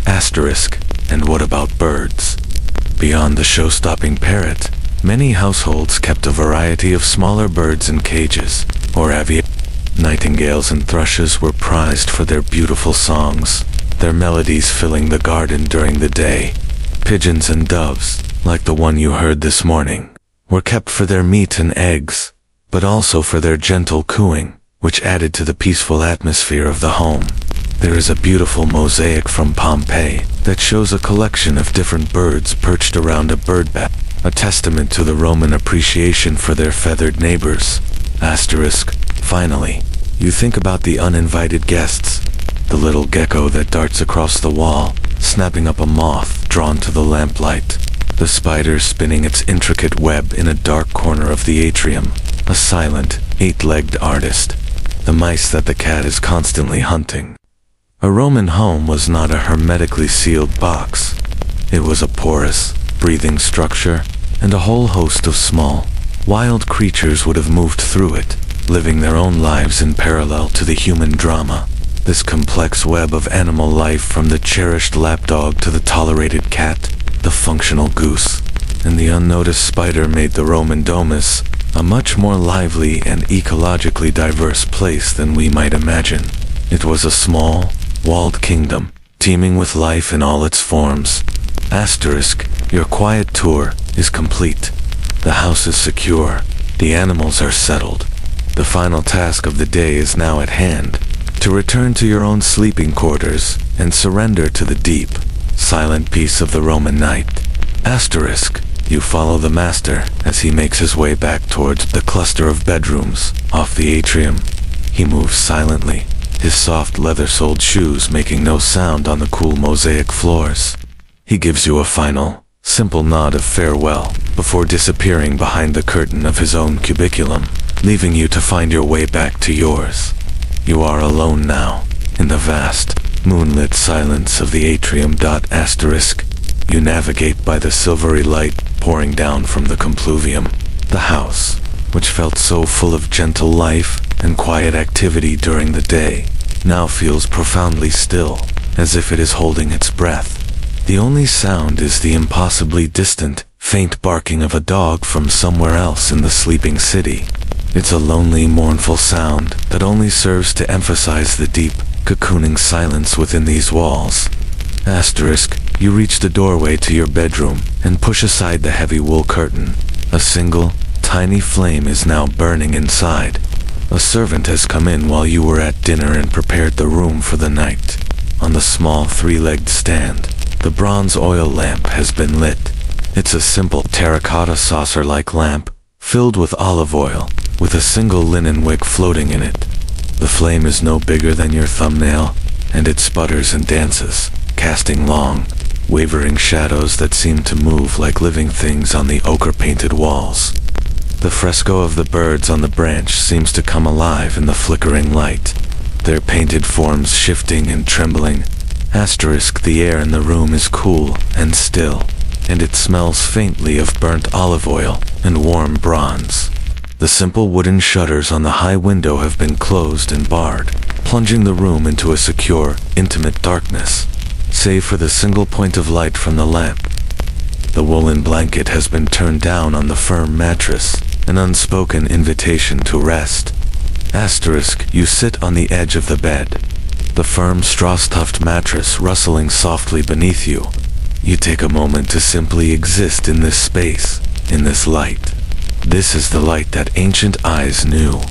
Asterisk, and what about birds? Beyond the show-stopping parrot, many households kept a variety of smaller birds in cages, or aviaries. Nightingales and thrushes were prized for their beautiful songs, their melodies filling the garden during the day. Pigeons and doves, like the one you heard this morning, were kept for their meat and eggs, but also for their gentle cooing, which added to the peaceful atmosphere of the home. There is a beautiful mosaic from Pompeii that shows a collection of different birds perched around a bird bath, a testament to the Roman appreciation for their feathered neighbors. Asterisk. Finally, you think about the uninvited guests, the little gecko that darts across the wall, snapping up a moth drawn to the lamplight, the spider spinning its intricate web in a dark corner of the atrium, a silent, eight-legged artist, the mice that the cat is constantly hunting. A Roman home was not a hermetically sealed box. It was a porous, breathing structure, and a whole host of small, wild creatures would have moved through it, living their own lives in parallel to the human drama. This complex web of animal life, from the cherished lapdog to the tolerated cat, the functional goose, and the unnoticed spider, made the Roman Domus a much more lively and ecologically diverse place than we might imagine. It was a small, walled kingdom, teeming with life in all its forms. Asterisk, your quiet tour is complete. The house is secure. The animals are settled. The final task of the day is now at hand, to return to your own sleeping quarters and surrender to the deep, silent peace of the Roman night. Asterisk, you follow the master as he makes his way back towards the cluster of bedrooms off the atrium. He moves silently, his soft leather-soled shoes making no sound on the cool mosaic floors. He gives you a final, simple nod of farewell before disappearing behind the curtain of his own cubiculum, leaving you to find your way back to yours. You are alone now, in the vast, moonlit silence of the atrium. Asterisk, you navigate by the silvery light pouring down from the compluvium. The house, which felt so full of gentle life and quiet activity during the day, now feels profoundly still, as if it is holding its breath. The only sound is the impossibly distant, faint barking of a dog from somewhere else in the sleeping city. It's a lonely, mournful sound that only serves to emphasize the deep, cocooning silence within these walls. Asterisk, you reach the doorway to your bedroom and push aside the heavy wool curtain. A single, tiny flame is now burning inside. A servant has come in while you were at dinner and prepared the room for the night. On the small three-legged stand, the bronze oil lamp has been lit. It's a simple terracotta saucer-like lamp, filled with olive oil, with a single linen wick floating in it. The flame is no bigger than your thumbnail, and it sputters and dances, casting long, wavering shadows that seem to move like living things on the ochre-painted walls. The fresco of the birds on the branch seems to come alive in the flickering light, their painted forms shifting and trembling. The air in the room is cool and still, and it smells faintly of burnt olive oil and warm bronze. The simple wooden shutters on the high window have been closed and barred, plunging the room into a secure, intimate darkness, save for the single point of light from the lamp. The woolen blanket has been turned down on the firm mattress, an unspoken invitation to rest. You sit on the edge of the bed, the firm straw-stuffed mattress rustling softly beneath you. You take a moment to simply exist in this space, in this light. This is the light that ancient eyes knew.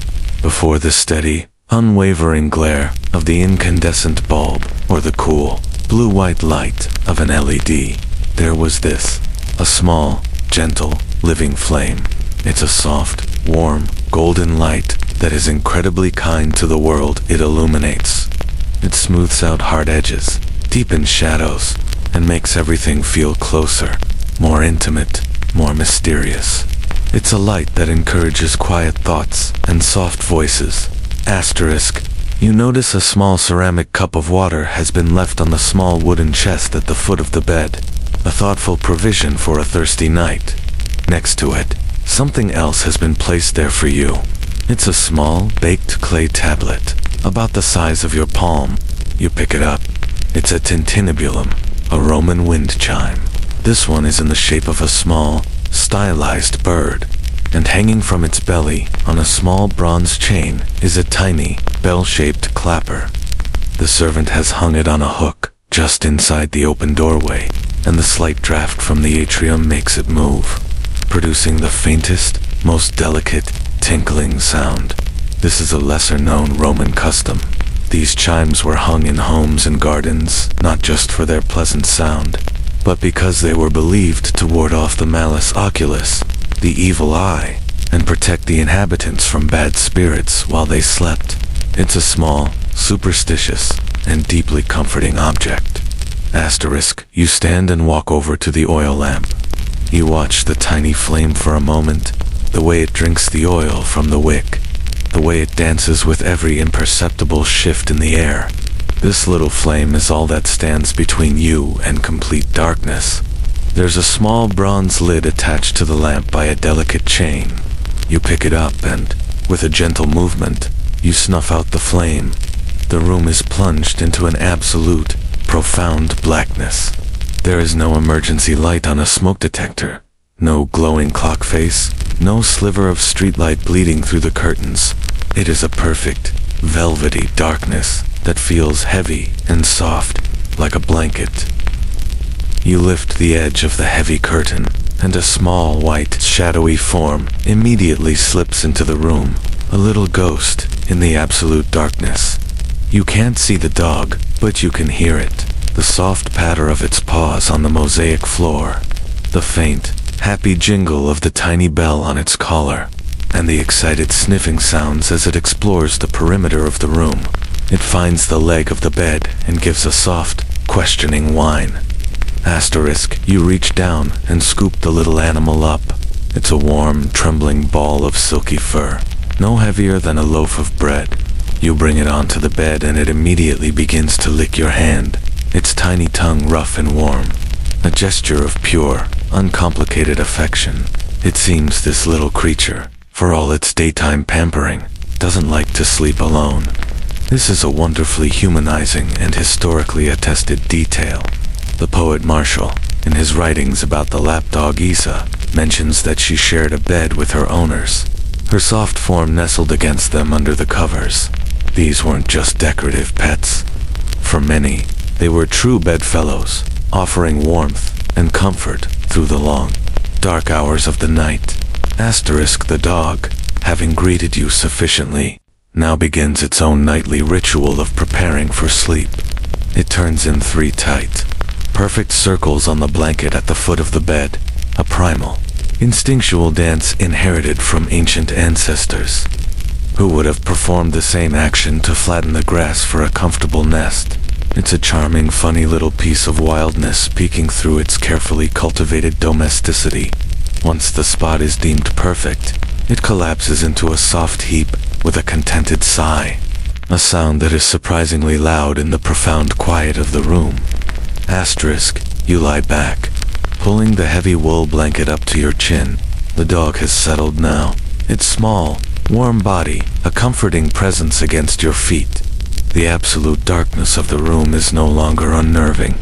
Before the steady, unwavering glare of the incandescent bulb or the cool, blue-white light of an LED, there was this, a small, gentle, living flame. It's a soft, warm, golden light that is incredibly kind to the world it illuminates. It smooths out hard edges, deepens shadows, and makes everything feel closer, more intimate, more mysterious. It's a light that encourages quiet thoughts and soft voices. You notice a small ceramic cup of water has been left on the small wooden chest at the foot of the bed, a thoughtful provision for a thirsty night. Next to it, something else has been placed there for you. It's a small, baked clay tablet, about the size of your palm. You pick it up. It's a tintinnabulum, a Roman wind chime. This one is in the shape of a small, stylized bird, and hanging from its belly, on a small bronze chain, is a tiny, bell-shaped clapper. The servant has hung it on a hook, just inside the open doorway, and the slight draft from the atrium makes it move, producing the faintest, most delicate, tinkling sound. This is a lesser-known Roman custom. These chimes were hung in homes and gardens, not just for their pleasant sound, but because they were believed to ward off the malus oculus, the evil eye, and protect the inhabitants from bad spirits while they slept. It's a small, superstitious, and deeply comforting object. You stand and walk over to the oil lamp. You watch the tiny flame for a moment, the way it drinks the oil from the wick, the way it dances with every imperceptible shift in the air. This little flame is all that stands between you and complete darkness. There's a small bronze lid attached to the lamp by a delicate chain. You pick it up and, with a gentle movement, you snuff out the flame. The room is plunged into an absolute, profound blackness. There is no emergency light on a smoke detector, no glowing clock face, no sliver of streetlight bleeding through the curtains. It is a perfect, velvety darkness that feels heavy and soft, like a blanket. You lift the edge of the heavy curtain, and a small, white, shadowy form immediately slips into the room, a little ghost in the absolute darkness. You can't see the dog, but you can hear it, the soft patter of its paws on the mosaic floor, the faint, happy jingle of the tiny bell on its collar, and the excited sniffing sounds as it explores the perimeter of the room. It finds the leg of the bed and gives a soft, questioning whine. You reach down and scoop the little animal up. It's a warm, trembling ball of silky fur, no heavier than a loaf of bread. You bring it onto the bed and it immediately begins to lick your hand, its tiny tongue rough and warm, a gesture of pure, uncomplicated affection. It seems this little creature, for all its daytime pampering, doesn't like to sleep alone. This is a wonderfully humanizing and historically attested detail. The poet Martial, in his writings about the lapdog Isa, mentions that she shared a bed with her owners. Her soft form nestled against them under the covers. These weren't just decorative pets. For many, they were true bedfellows, offering warmth and comfort through the long, dark hours of the night. Asterisk the dog, having greeted you sufficiently, now begins its own nightly ritual of preparing for sleep. It turns in 3 tight, perfect circles on the blanket at the foot of the bed, a primal, instinctual dance inherited from ancient ancestors. Who would have performed the same action to flatten the grass for a comfortable nest? It's a charming, funny little piece of wildness peeking through its carefully cultivated domesticity. Once the spot is deemed perfect, it collapses into a soft heap with a contented sigh, a sound that is surprisingly loud in the profound quiet of the room. Asterisk, you lie back, pulling the heavy wool blanket up to your chin. The dog has settled now, its small, warm body a comforting presence against your feet. The absolute darkness of the room is no longer unnerving.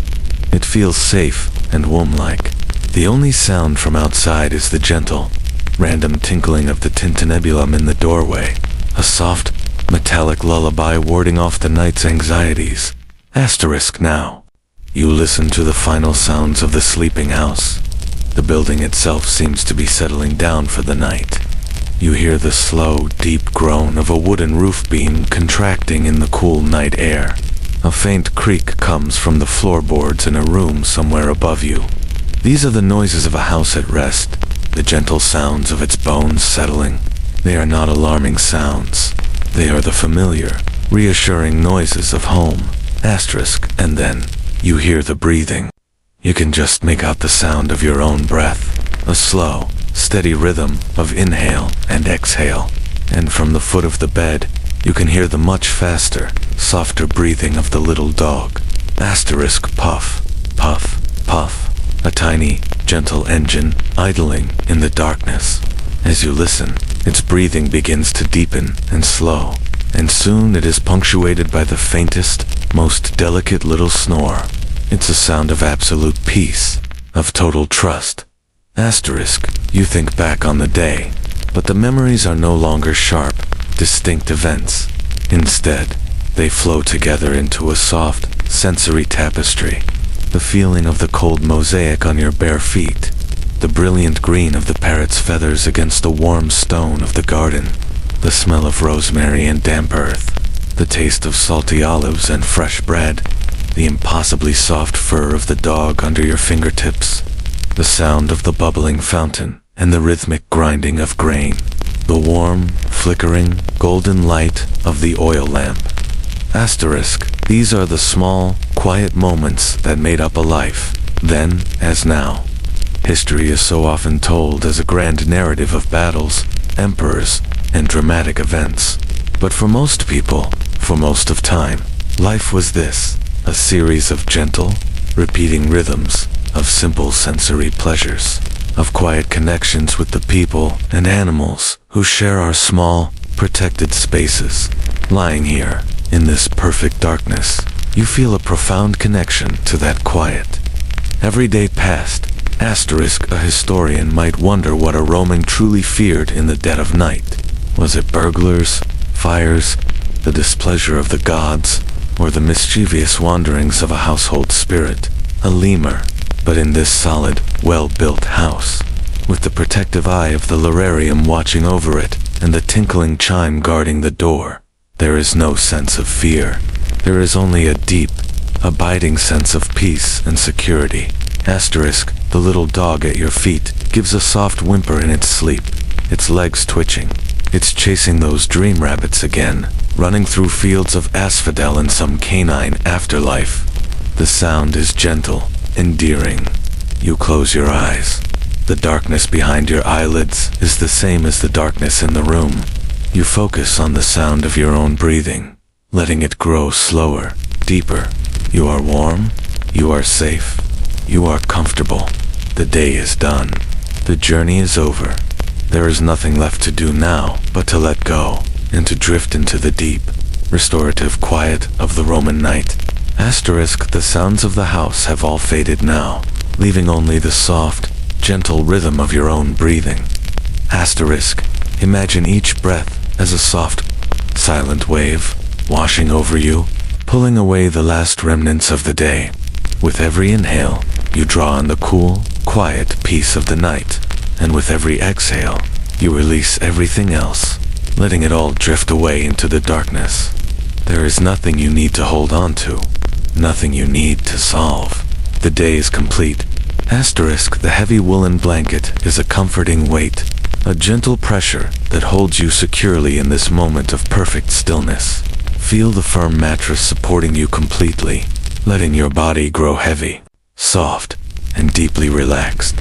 It feels safe and womb-like. The only sound from outside is the gentle, random tinkling of the tintinnabulum in the doorway, a soft, metallic lullaby warding off the night's anxieties. Asterisk now. You listen to the final sounds of the sleeping house. The building itself seems to be settling down for the night. You hear the slow, deep groan of a wooden roof beam contracting in the cool night air. A faint creak comes from the floorboards in a room somewhere above you. These are the noises of a house at rest, the gentle sounds of its bones settling. They are not alarming sounds. They are the familiar, reassuring noises of home. Asterisk, and then you hear the breathing. You can just make out the sound of your own breath, a slow, steady rhythm of inhale and exhale. And from the foot of the bed, you can hear the much faster, softer breathing of the little dog. Asterisk puff, puff, puff. A tiny, gentle engine idling in the darkness. As you listen, its breathing begins to deepen and slow, and soon it is punctuated by the faintest, most delicate little snore. It's a sound of absolute peace, of total trust. Asterisk, you think back on the day, but the memories are no longer sharp, distinct events. Instead, they flow together into a soft, sensory tapestry. The feeling of the cold mosaic on your bare feet, the brilliant green of the parrot's feathers against the warm stone of the garden, the smell of rosemary and damp earth, the taste of salty olives and fresh bread, the impossibly soft fur of the dog under your fingertips, the sound of the bubbling fountain and the rhythmic grinding of grain, the warm, flickering, golden light of the oil lamp. Asterisk, these are the small, quiet moments that made up a life, then as now. History is so often told as a grand narrative of battles, emperors, and dramatic events. But for most people, for most of time, life was this, a series of gentle, repeating rhythms, of simple sensory pleasures, of quiet connections with the people and animals who share our small, protected spaces. Lying here, in this perfect darkness, you feel a profound connection to that quiet. Every day passed. Asterisk, a historian might wonder what a Roman truly feared in the dead of night. Was it burglars, fires, the displeasure of the gods, or the mischievous wanderings of a household spirit, a lemur? But in this solid, well-built house, with the protective eye of the lararium watching over it, and the tinkling chime guarding the door, there is no sense of fear. There is only a deep, abiding sense of peace and security. Asterisk, the little dog at your feet gives a soft whimper in its sleep, its legs twitching. It's chasing those dream rabbits again, running through fields of asphodel in some canine afterlife. The sound is gentle, endearing. You close your eyes. The darkness behind your eyelids is the same as the darkness in the room. You focus on the sound of your own breathing, letting it grow slower, deeper. You are warm, you are safe, you are comfortable. The day is done. The journey is over. There is nothing left to do now but to let go, and to drift into the deep, restorative quiet of the Roman night. Asterisk, the sounds of the house have all faded now, leaving only the soft, gentle rhythm of your own breathing. Asterisk, imagine each breath as a soft, silent wave, washing over you, pulling away the last remnants of the day. With every inhale, you draw in the cool, quiet peace of the night, and with every exhale, You release everything else, letting it all drift away into the darkness. There is nothing you need to hold on to, nothing you need to solve. The day is complete. Asterisk, the heavy woolen blanket is a comforting weight, a gentle pressure that holds you securely in this moment of perfect stillness. Feel the firm mattress supporting you completely, letting your body grow heavy, soft, and deeply relaxed.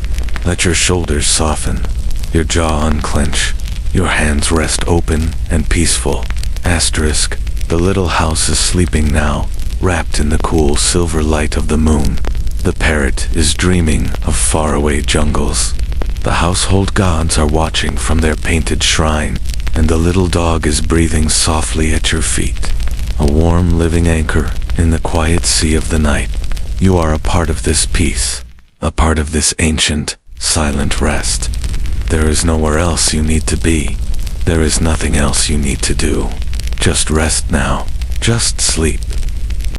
Let your shoulders soften, your jaw unclench, your hands rest open and peaceful. Asterisk, the little house is sleeping now, wrapped in the cool silver light of the moon. The parrot is dreaming of faraway jungles. The household gods are watching from their painted shrine, and the little dog is breathing softly at your feet. A warm living anchor in the quiet sea of the night. You are a part of this peace, a part of this ancient, silent rest. There is nowhere else you need to be. There is nothing else you need to do. Just rest now. Just sleep.